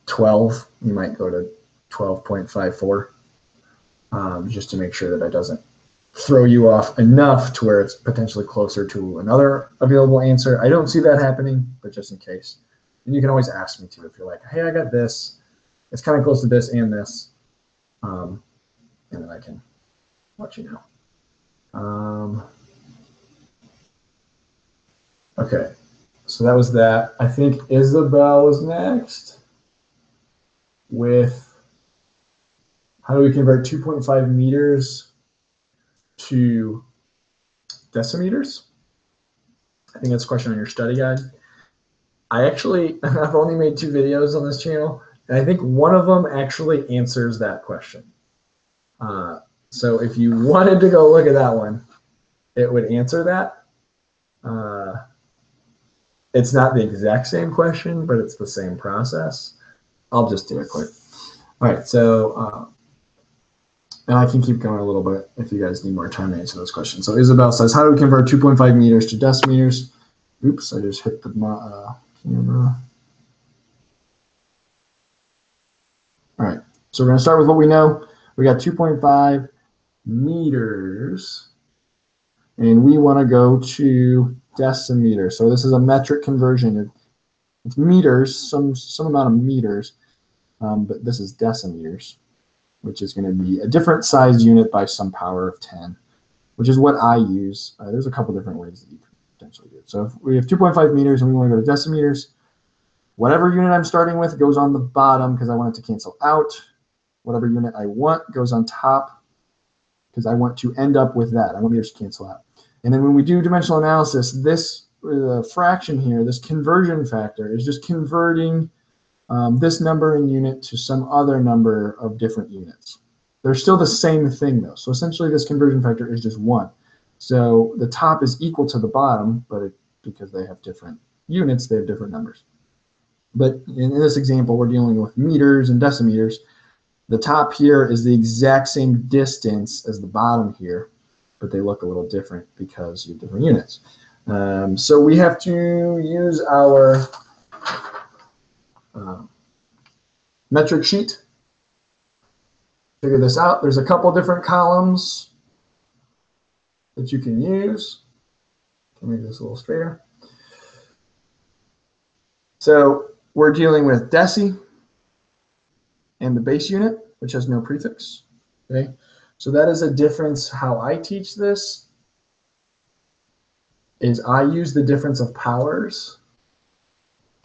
12. You might go to 12.54, just to make sure that it doesn't throw you off enough to where it's potentially closer to another available answer. I don't see that happening, but just in case. And you can always ask me too if you're like, hey, I got this. It's kind of close to this and this. And then I can let you know. Okay, so that was that. I think Isabel was next with how do we convert 2.5 meters to decimeters? I think that's a question on your study guide. I've only made 2 videos on this channel, and I think one of them actually answers that question. So if you wanted to go look at that one, it would answer that. It's not the exact same question, but it's the same process. I'll just do it quick. All right, so, and I can keep going a little bit if you guys need more time to answer those questions. So Isabel says, how do we convert 2.5 meters to decimeters? Oops, I just hit the camera. All right, so we're going to start with what we know. We got 2.5 meters, and we want to go to decimeters. So this is a metric conversion. It's meters, some amount of meters, but this is decimeters, which is going to be a different size unit by some power of 10, which is what I use. There's a couple different ways that you could potentially do it. So if we have 2.5 meters and we want to go to decimeters, whatever unit I'm starting with goes on the bottom because I want it to cancel out. Whatever unit I want goes on top because I want to end up with that. I want meters to cancel out. And then when we do dimensional analysis, this a fraction here, this conversion factor is just converting this number in unit to some other number of different units. They're still the same thing though. So essentially this conversion factor is just 1. So the top is equal to the bottom, but because they have different units, they have different numbers. But in this example, we're dealing with meters and decimeters. The top here is the exact same distance as the bottom here, but they look a little different because you have different units. So we have to use our metric sheet. Figure this out. There's a couple different columns that you can use. Can make this a little straighter. So we're dealing with deci and the base unit, which has no prefix. Okay, so that is a difference. How I teach this is I use the difference of powers.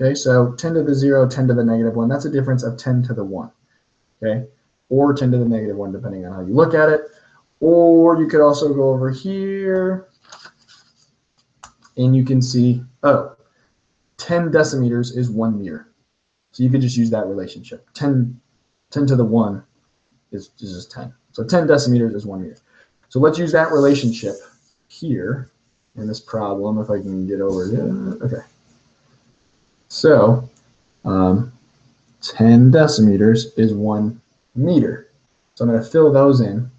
Okay, so 10 to the 0, 10 to the negative 1, that's a difference of 10 to the 1. Okay, or 10 to the negative 1, depending on how you look at it. Or you could also go over here and you can see, oh, 10 decimeters is 1 meter. So you could just use that relationship. 10 to the 1 is just 10. So 10 decimeters is 1 meter. So let's use that relationship here in this problem, if I can get over it. Okay. So 10 decimeters is 1 meter. So I'm going to fill those in.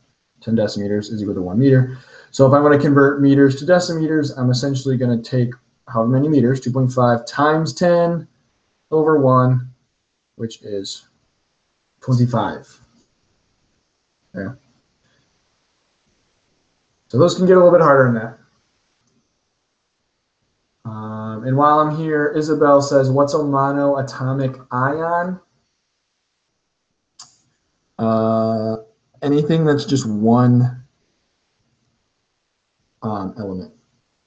10 decimeters is equal to 1 meter. So if I want to convert meters to decimeters, I'm essentially going to take however many meters, 2.5 times 10 over 1, which is 25. Yeah. So those can get a little bit harder than that. And while I'm here, Isabel says, what's a monoatomic ion? Anything that's just one element,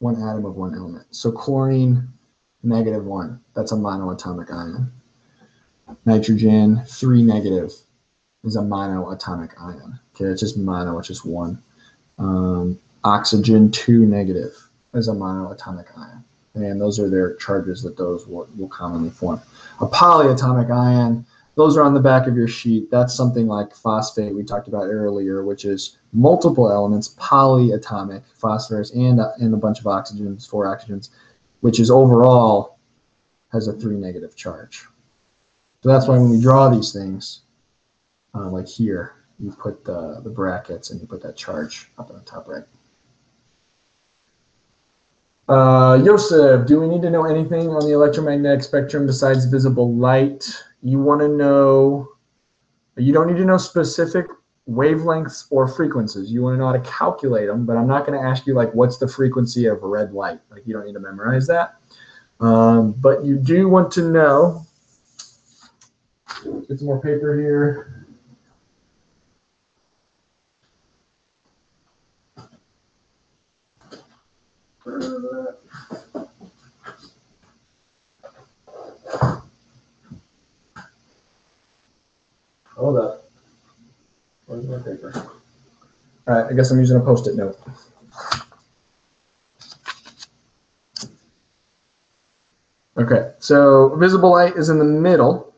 one atom of one element. So chlorine, -1, that's a monoatomic ion. Nitrogen, 3 negative, is a monoatomic ion. Okay, it's just mono, it's just one. Oxygen, 2 negative, is a monoatomic ion. And those are their charges that those will commonly form. A polyatomic ion, those are on the back of your sheet. That's something like phosphate we talked about earlier, which is multiple elements, polyatomic, phosphorus and a bunch of oxygens, 4 oxygens, which is overall has a 3 negative charge. So that's why when we draw these things, like here, you put the brackets and you put that charge up on the top right. Joseph, do we need to know anything on the electromagnetic spectrum besides visible light? You want to know, you don't need to know specific wavelengths or frequencies. You want to know how to calculate them, but I'm not going to ask you like what's the frequency of red light. Like you don't need to memorize that. But you do want to know, get some more paper here. Hold up. Where's my paper? All right, I guess I'm using a Post-it note. Okay, so visible light is in the middle,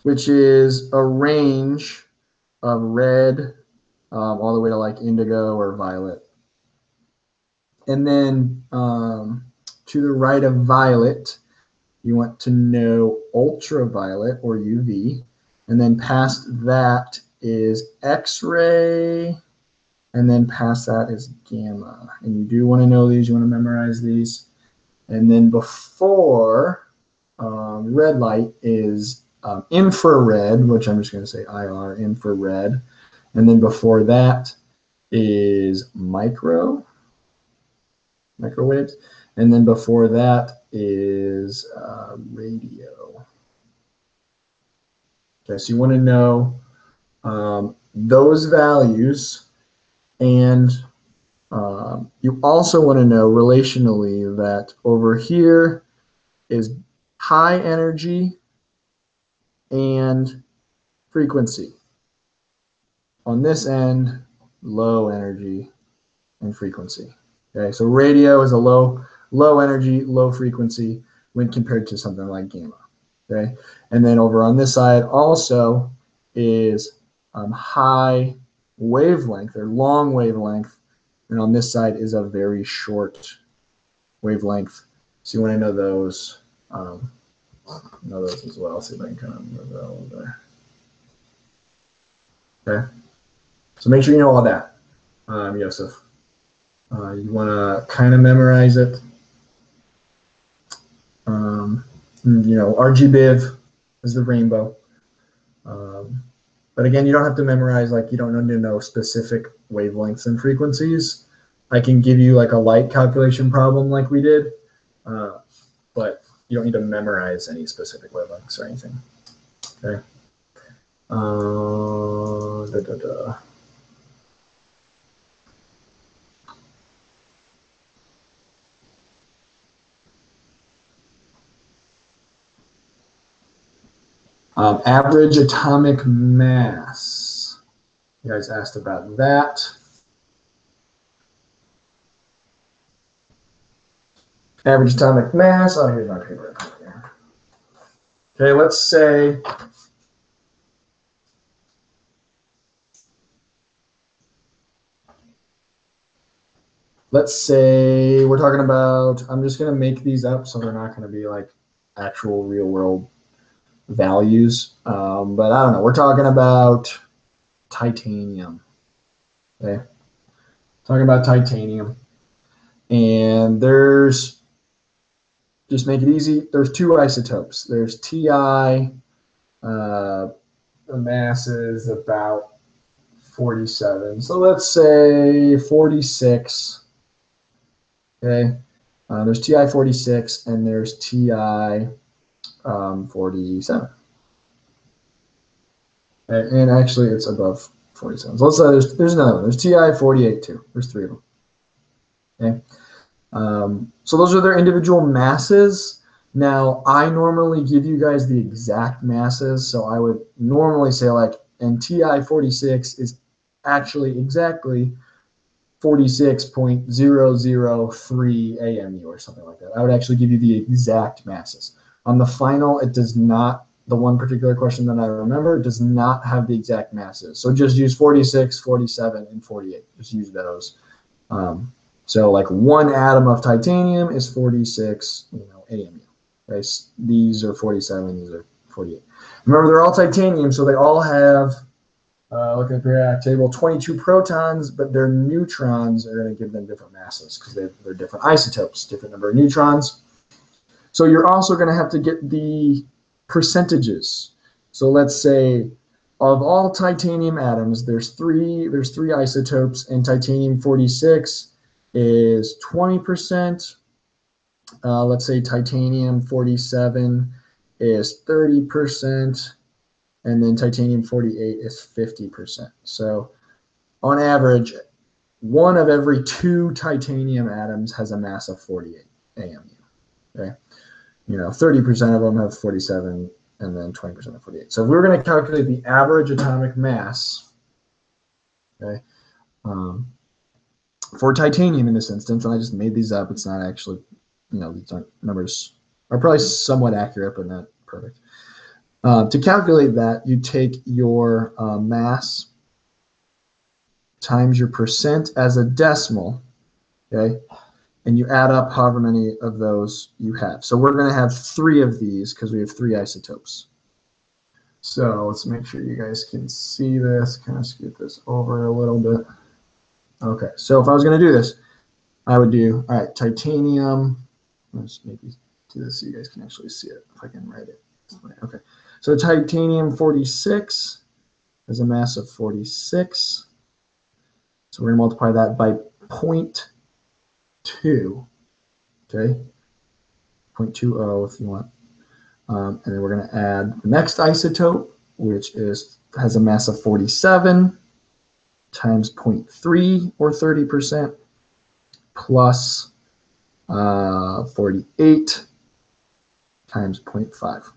which is a range of red all the way to like indigo or violet. And then to the right of violet, you want to know ultraviolet or UV. And then past that is X-ray. And then past that is gamma. And you do want to know these. You want to memorize these. And then before red light is infrared, which I'm just going to say IR, infrared. And then before that is microwaves. And then before that is radio. Okay, so you want to know those values, and you also want to know relationally that over here is high energy and frequency. On this end, low energy and frequency. Okay, so radio is a low energy, low frequency when compared to something like gamma. Okay, and then over on this side also is high wavelength or long wavelength, and on this side is a very short wavelength. So you want to know those as well. See if I can kind of move that over there. Okay, so make sure you know all that, Yosef. You want to kind of memorize it. RGBIV is the rainbow. But again, you don't have to memorize, like you don't need to know specific wavelengths and frequencies. I can give you like a light calculation problem like we did, but you don't need to memorize any specific wavelengths or anything. Okay. Average atomic mass. You guys asked about that. Average atomic mass. Oh, here's my paper. Okay, let's say we're talking about, I'm just going to make these up so they're not going to be like actual real world values. But I don't know. We're talking about titanium. Okay. Talking about titanium. And there's, just make it easy, there's two isotopes. There's Ti, the mass is about 47. So let's say 46. Okay. There's Ti 46 and there's Ti 47. And actually it's above 47. So let's say there's another one. There's Ti 48 too. There's three of them. Okay. So those are their individual masses. Now, I normally give you guys the exact masses. So I would normally say like, and Ti 46 is actually exactly 46.003 AMU or something like that. I would actually give you the exact masses. On the final, it does not, the one particular question that I remember, does not have the exact masses. So just use 46, 47, and 48. Just use those. So like one atom of titanium is 46, AMU. Okay? These are 47, these are 48. Remember, they're all titanium, so they all have, look at the periodic table, 22 protons, but their neutrons are going to give them different masses because they're different isotopes, different number of neutrons. So you're also going to have to get the percentages. So let's say of all titanium atoms, there's three isotopes, and titanium 46 is 20%. Let's say titanium 47 is 30%, and then titanium 48 is 50%. So on average, one of every two titanium atoms has a mass of 48 AMU. Okay, 30% of them have 47, and then 20% have 48. So if we were going to calculate the average atomic mass, okay, for titanium in this instance, and I just made these up, it's not actually, these numbers are probably somewhat accurate, but not perfect. To calculate that, you take your mass times your percent as a decimal, okay, and you add up however many of those you have. So we're going to have three of these because we have three isotopes. So let's make sure you guys can see this, kind of scoot this over a little bit. Okay, so if I was going to do this, I would do, all right, titanium, let's maybe do this so you guys can actually see it, if I can write it. Okay, so titanium 46 has a mass of 46. So we're going to multiply that by 0.2, okay, 0.20 if you want. And then we're going to add the next isotope, which has a mass of 47 times 0.3 or 30% plus 48 times 0.5.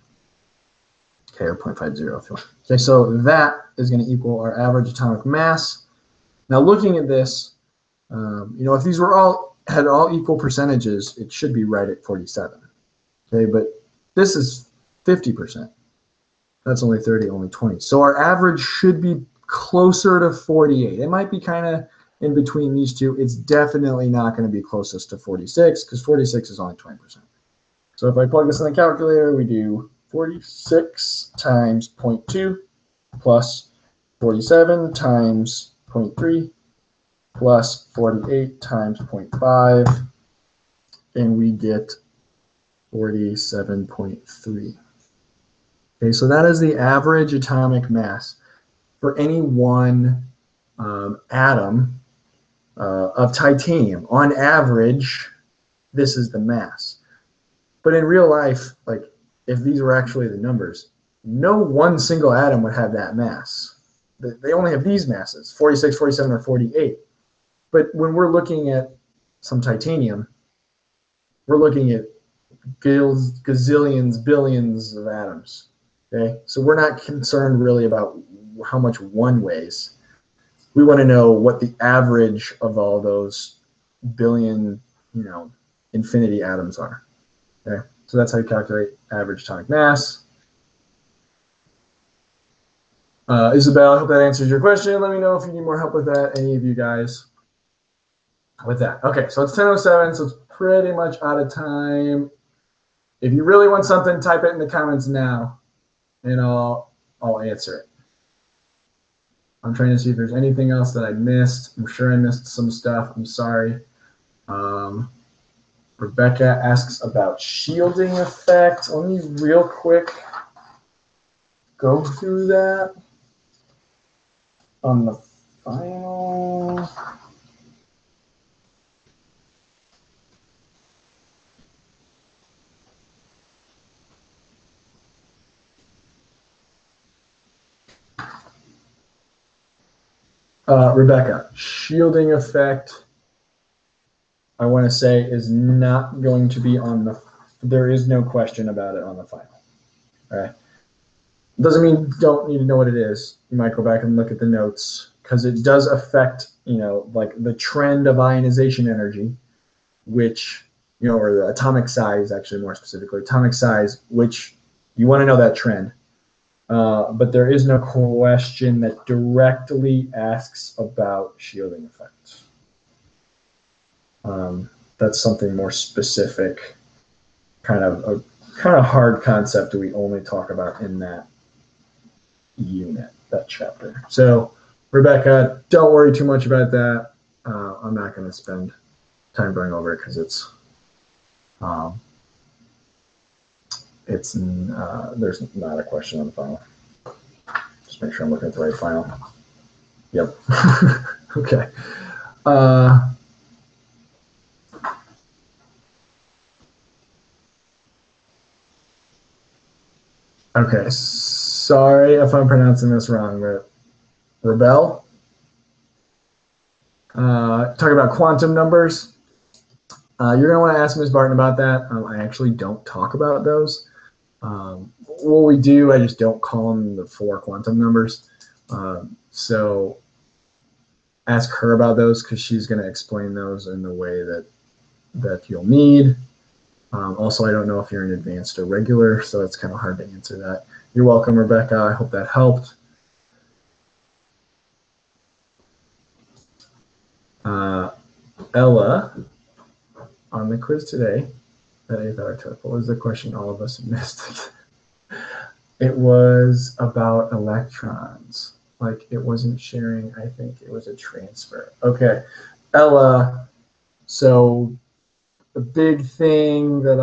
Okay, or 0.50 if you want. Okay, so that is going to equal our average atomic mass. Now looking at this, if these were all had all equal percentages, it should be right at 47. Okay, but this is 50%. That's only 30, only 20. So our average should be closer to 48. It might be kind of in between these two. It's definitely not going to be closest to 46 because 46 is only 20%. So if I plug this in the calculator, we do 46 times 0.2 plus 47 times 0.3 plus 48 times 0.5, and we get 47.3. Okay, so that is the average atomic mass for any one atom of titanium. On average, this is the mass. But in real life, like if these were actually the numbers, no one single atom would have that mass. They only have these masses, 46, 47, or 48. But when we're looking at some titanium, we're looking at gazillions, billions of atoms. Okay, so we're not concerned really about how much one weighs. We want to know what the average of all those billion, infinity atoms are. Okay, so that's how you calculate average atomic mass. Isabel, I hope that answers your question. Let me know if you need more help with that, any of you guys. With that. Okay, so it's 10:07, so it's pretty much out of time. If you really want something, type it in the comments now, and I'll answer it. I'm trying to see if there's anything else that I missed. I'm sure I missed some stuff. I'm sorry. Rebecca asks about shielding effect. Let me real quick go through that on the final. Rebecca, shielding effect, I want to say, is not going to be on the, there is no question about it on the final. All right. Doesn't mean you don't need to know what it is. You might go back and look at the notes because it does affect, like the trend of ionization energy, which, or the atomic size, actually more specifically, atomic size, which you want to know that trend. But there is no question that directly asks about shielding effects. That's something more specific, kind of hard concept that we only talk about in that unit, that chapter. So, Rebecca, don't worry too much about that. I'm not going to spend time going over it because it's there's not a question on the final. Just make sure I'm looking at the right final. Yep. Okay. Okay. Sorry if I'm pronouncing this wrong, but Rebel. Talk about quantum numbers. You're going to want to ask Ms. Barton about that. I actually don't talk about those. Well, we do. I just don't call them the 4 quantum numbers. So ask her about those because she's going to explain those in the way that you'll need. Also, I don't know if you're an advanced or regular, so it's kind of hard to answer that. You're welcome, Rebecca. I hope that helped. Ella, on the quiz today, that 8th hour took, what was the question all of us missed? It was about electrons. Like it wasn't sharing, I think it was a transfer. Okay, Ella, so the big thing that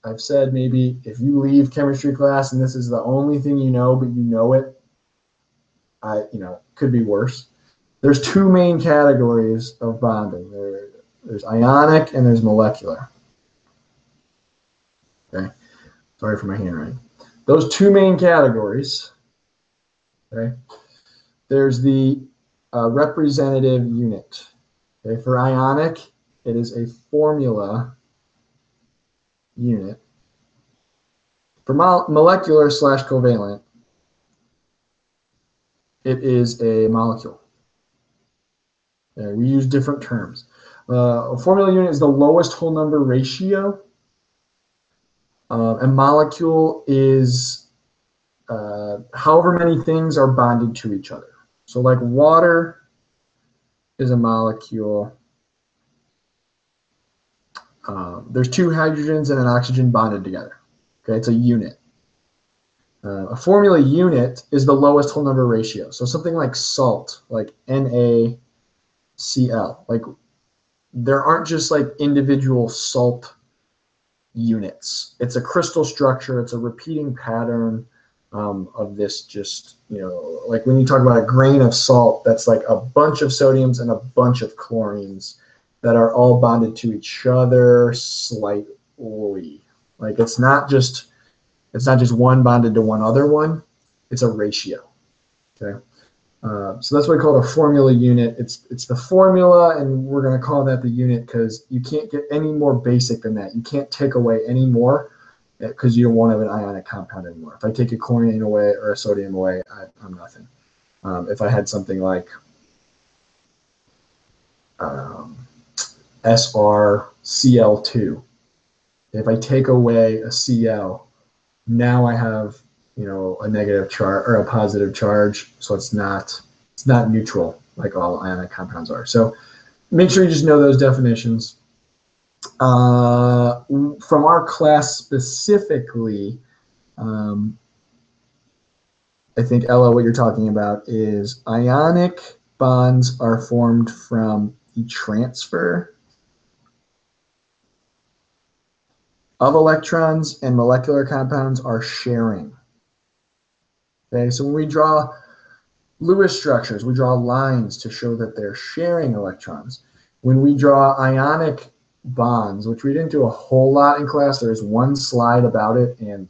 I've said, maybe if you leave chemistry class and this is the only thing you know, but you know it, could be worse. There's 2 main categories of bonding. There's ionic and there's molecular. Okay, sorry for my handwriting. Those 2 main categories. Okay, there's the representative unit. Okay, for ionic, it is a formula unit. For molecular / covalent, it is a molecule. We use different terms. A formula unit is the lowest whole number ratio. A molecule is however many things are bonded to each other. So like water is a molecule. There's two hydrogens and an oxygen bonded together. Okay, it's a unit. A formula unit is the lowest whole number ratio. So something like salt, like NaCl, like there aren't just like individual salt units. It's a crystal structure. It's a repeating pattern of this just, like when you talk about a grain of salt, that's like a bunch of sodiums and a bunch of chlorines that are all bonded to each other slightly. Like it's not just one bonded to one other one. It's a ratio. Okay. So that's what we call a formula unit. It's the formula, and we're going to call that the unit because you can't get any more basic than that. You can't take away any more because you don't want to have an ionic compound anymore. If I take a chlorine away or a sodium away, I'm nothing. If I had something like SrCl2, if I take away a Cl, now I have a negative charge or a positive charge, so it's not neutral like all ionic compounds are. So make sure you just know those definitions. From our class specifically, I think, Ella, what you're talking about is ionic bonds are formed from the transfer of electrons, and molecular compounds are sharing. Okay, so when we draw Lewis structures, we draw lines to show that they're sharing electrons. When we draw ionic bonds, which we didn't do a whole lot in class, there's one slide about it, and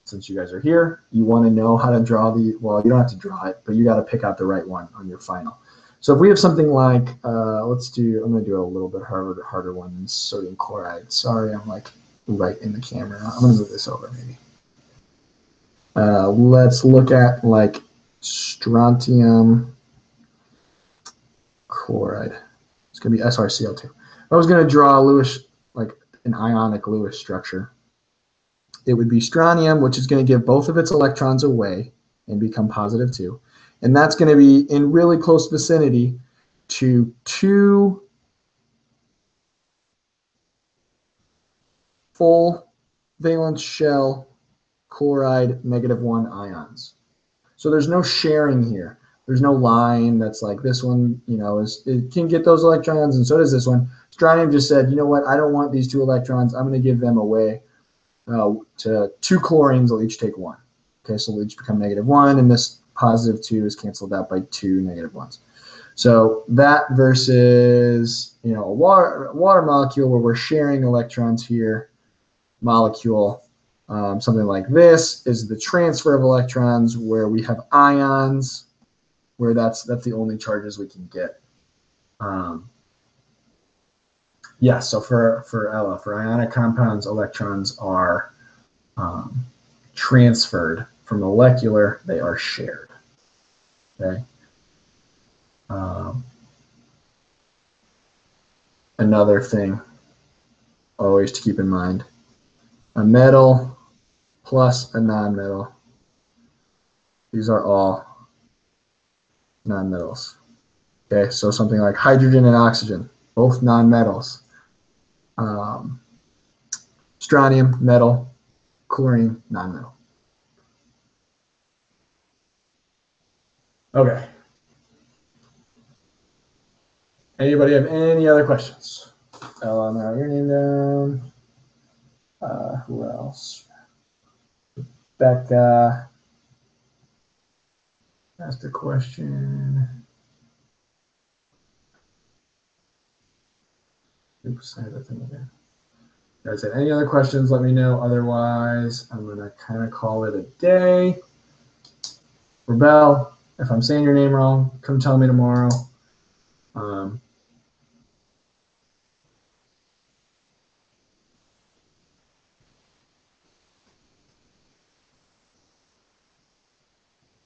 since you guys are here, you want to know how to draw well, you don't have to draw it, but you got to pick out the right one on your final. So if we have something like, I'm going to do a little bit harder one than sodium chloride. Sorry, I'm like right in the camera. I'm going to move this over maybe. Let's look at like strontium chloride. It's going to be SrCl2. I was going to draw Lewis, like an ionic Lewis structure. It would be strontium, which is going to give both of its electrons away and become positive 2. And that's going to be in really close vicinity to 2 full valence shell chloride -1 ions. So there's no sharing here. There's no line that's like this one, it can get those electrons, and so does this one. Strontium just said, you know what, I don't want these 2 electrons. I'm going to give them away to 2 chlorines. They'll each take 1. Okay, so they'll each become -1, and this positive 2 is canceled out by 2 -1s. So that versus, a water molecule where we're sharing electrons here, molecule. Something like this is the transfer of electrons, where we have ions, where that's the only charges we can get. So for Ella, for ionic compounds, electrons are transferred. For molecular, they are shared. Okay. Another thing always to keep in mind: a metal plus a nonmetal. These are all nonmetals. Okay, so something like hydrogen and oxygen, both nonmetals. Strontium, metal; chlorine, nonmetal. Okay. Anybody have any other questions? Ella, now your name down. Who else? Becca asked a question. Oops, I had that thing again. That's it. Any other questions, let me know. Otherwise, I'm going to kind of call it a day. Rebel, if I'm saying your name wrong, come tell me tomorrow.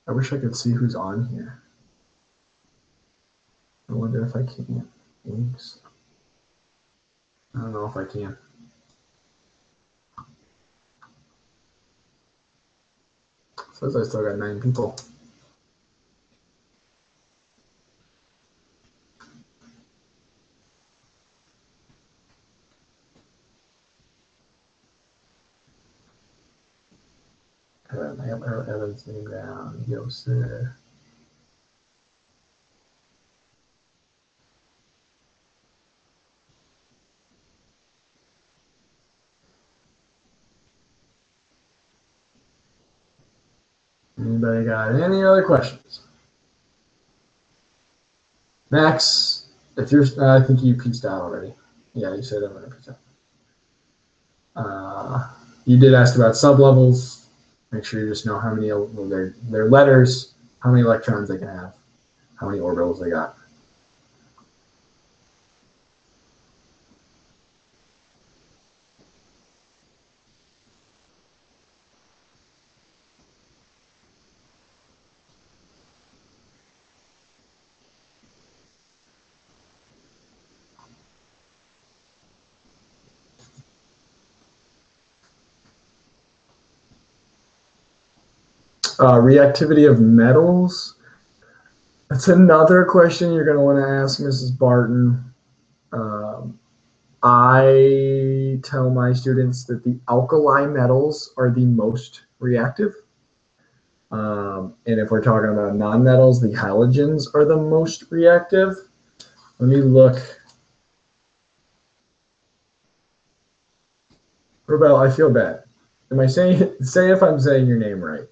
I wish I could see who's on here. I wonder if I can. Thanks. I don't know if I can. Says I still got 9 people. I have Evan's name down. Yosef. Anybody got any other questions? Max, if you're, I think you pieced out already. Yeah, you said 100%. You did ask about sublevels. Make sure you just know how many their letters, how many electrons they can have, how many orbitals they got. Reactivity of metals. That's another question you're going to want to ask Mrs. Barton. I tell my students that the alkali metals are the most reactive. And if we're talking about nonmetals, the halogens are the most reactive. Let me look. Rebel, I feel bad. Am I saying, say if I'm saying your name right?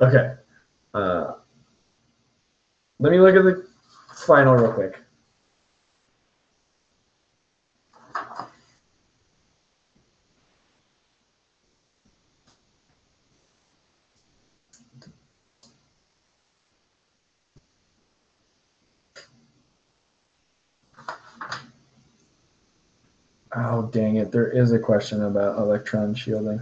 Okay. Let me look at the final real quick. Oh, dang it. There is a question about electron shielding.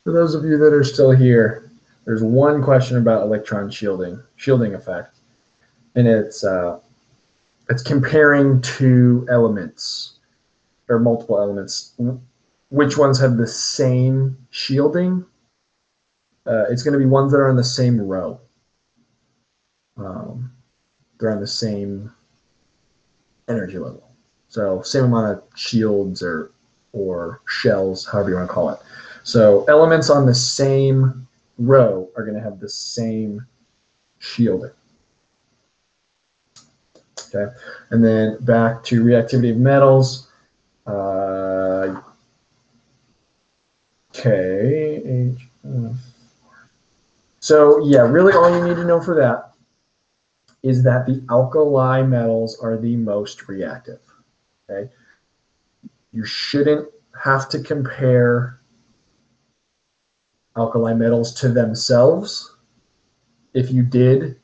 For those of you that are still here, there's one question about electron shielding effect. And it's comparing two elements or multiple elements. Which ones have the same shielding? It's going to be ones that are on the same row. They're on the same energy level. So same amount of shields or shells, however you want to call it. So elements on the same row are going to have the same shielding. Okay, and then back to reactivity of metals. Okay. So yeah, really all you need to know for that is that the alkali metals are the most reactive. Okay, you shouldn't have to compare alkali metals to themselves. If you did,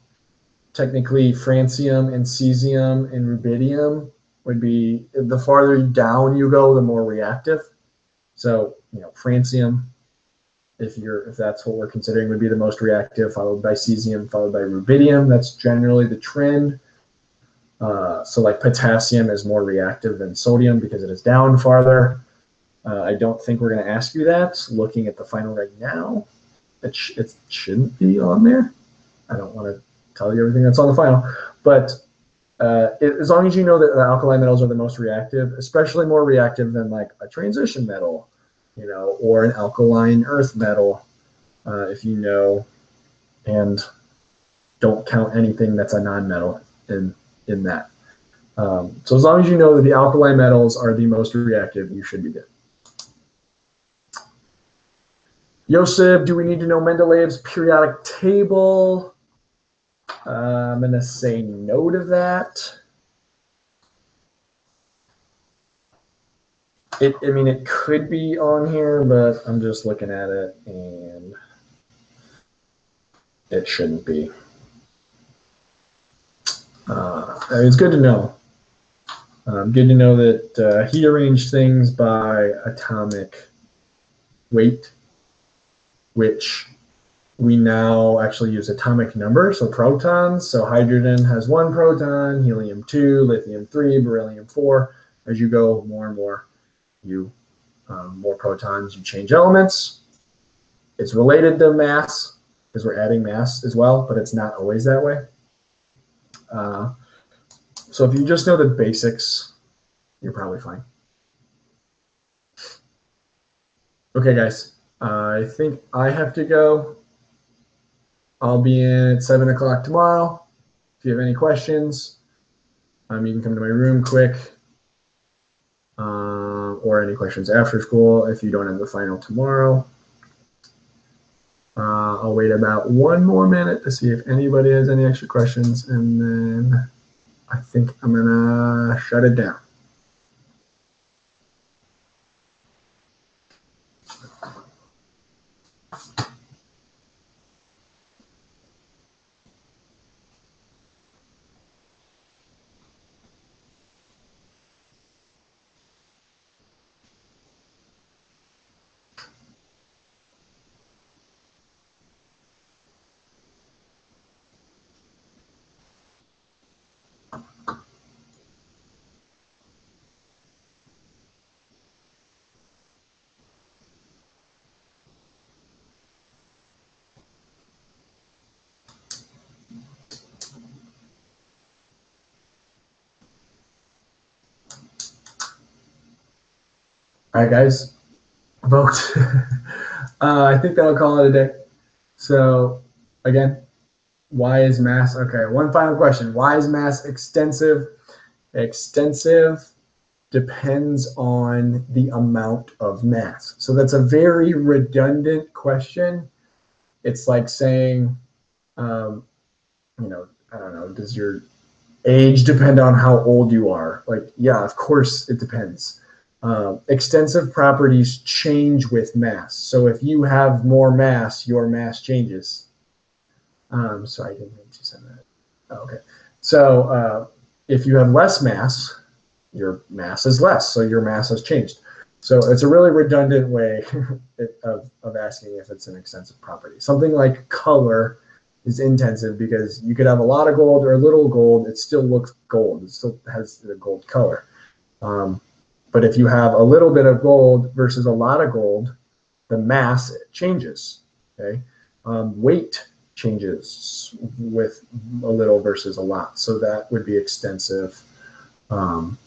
technically francium and cesium and rubidium would be, the farther down you go, the more reactive. So, francium, if that's what we're considering, would be the most reactive, followed by cesium, followed by rubidium. That's generally the trend. So like potassium is more reactive than sodium because it is down farther. I don't think we're going to ask you that. Looking at the final right now, it shouldn't be on there. I don't want to tell you everything that's on the final, but as long as you know that the alkali metals are the most reactive, especially more reactive than like a transition metal, or an alkaline earth metal, if you know, and don't count anything that's a non-metal in that. So as long as you know that the alkali metals are the most reactive, you should be good. Yosef, do we need to know Mendeleev's periodic table? I'm going to say no to that. It could be on here, but I'm just looking at it, and it shouldn't be. It's good to know. Good to know that he arranged things by atomic weight, which we now actually use atomic number, so protons. So hydrogen has 1 proton, helium 2, lithium 3, beryllium 4. As you go more and more, more protons, you change elements. It's related to mass because we're adding mass as well, but it's not always that way. So if you just know the basics, you're probably fine. Okay, guys, I think I have to go. I'll be in at 7 o'clock tomorrow. If you have any questions, you can come to my room quick, or any questions after school if you don't have the final tomorrow. I'll wait about 1 more minute to see if anybody has any extra questions, and then I think I'm gonna shut it down. All right, guys, vote. I think that'll call it a day. So again, why is mass? Okay, one final question. Why is mass extensive? Extensive depends on the amount of mass. So that's a very redundant question. It's like saying, I don't know, does your age depend on how old you are? Like, yeah, of course it depends. Extensive properties change with mass. So if you have more mass, your mass changes. Sorry, I didn't mean to send that. Oh, okay. So if you have less mass, your mass is less. So your mass has changed. So it's a really redundant way of asking if it's an extensive property. Something like color is intensive because you could have a lot of gold or a little gold. It still looks gold. It still has the gold color. But if you have a little bit of gold versus a lot of gold, the mass changes. Okay, weight changes with a little versus a lot. So that would be extensive. So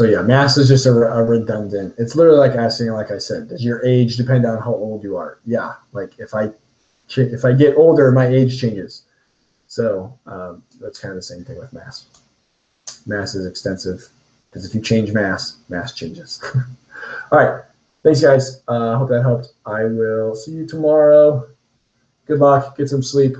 yeah, mass is just a redundant. It's literally like asking, like I said, does your age depend on how old you are? Yeah, like if I get older, my age changes. So that's kind of the same thing with mass. Mass is extensive. Because if you change mass, mass changes. All right. Thanks, guys. Hope that helped. I will see you tomorrow. Good luck. Get some sleep.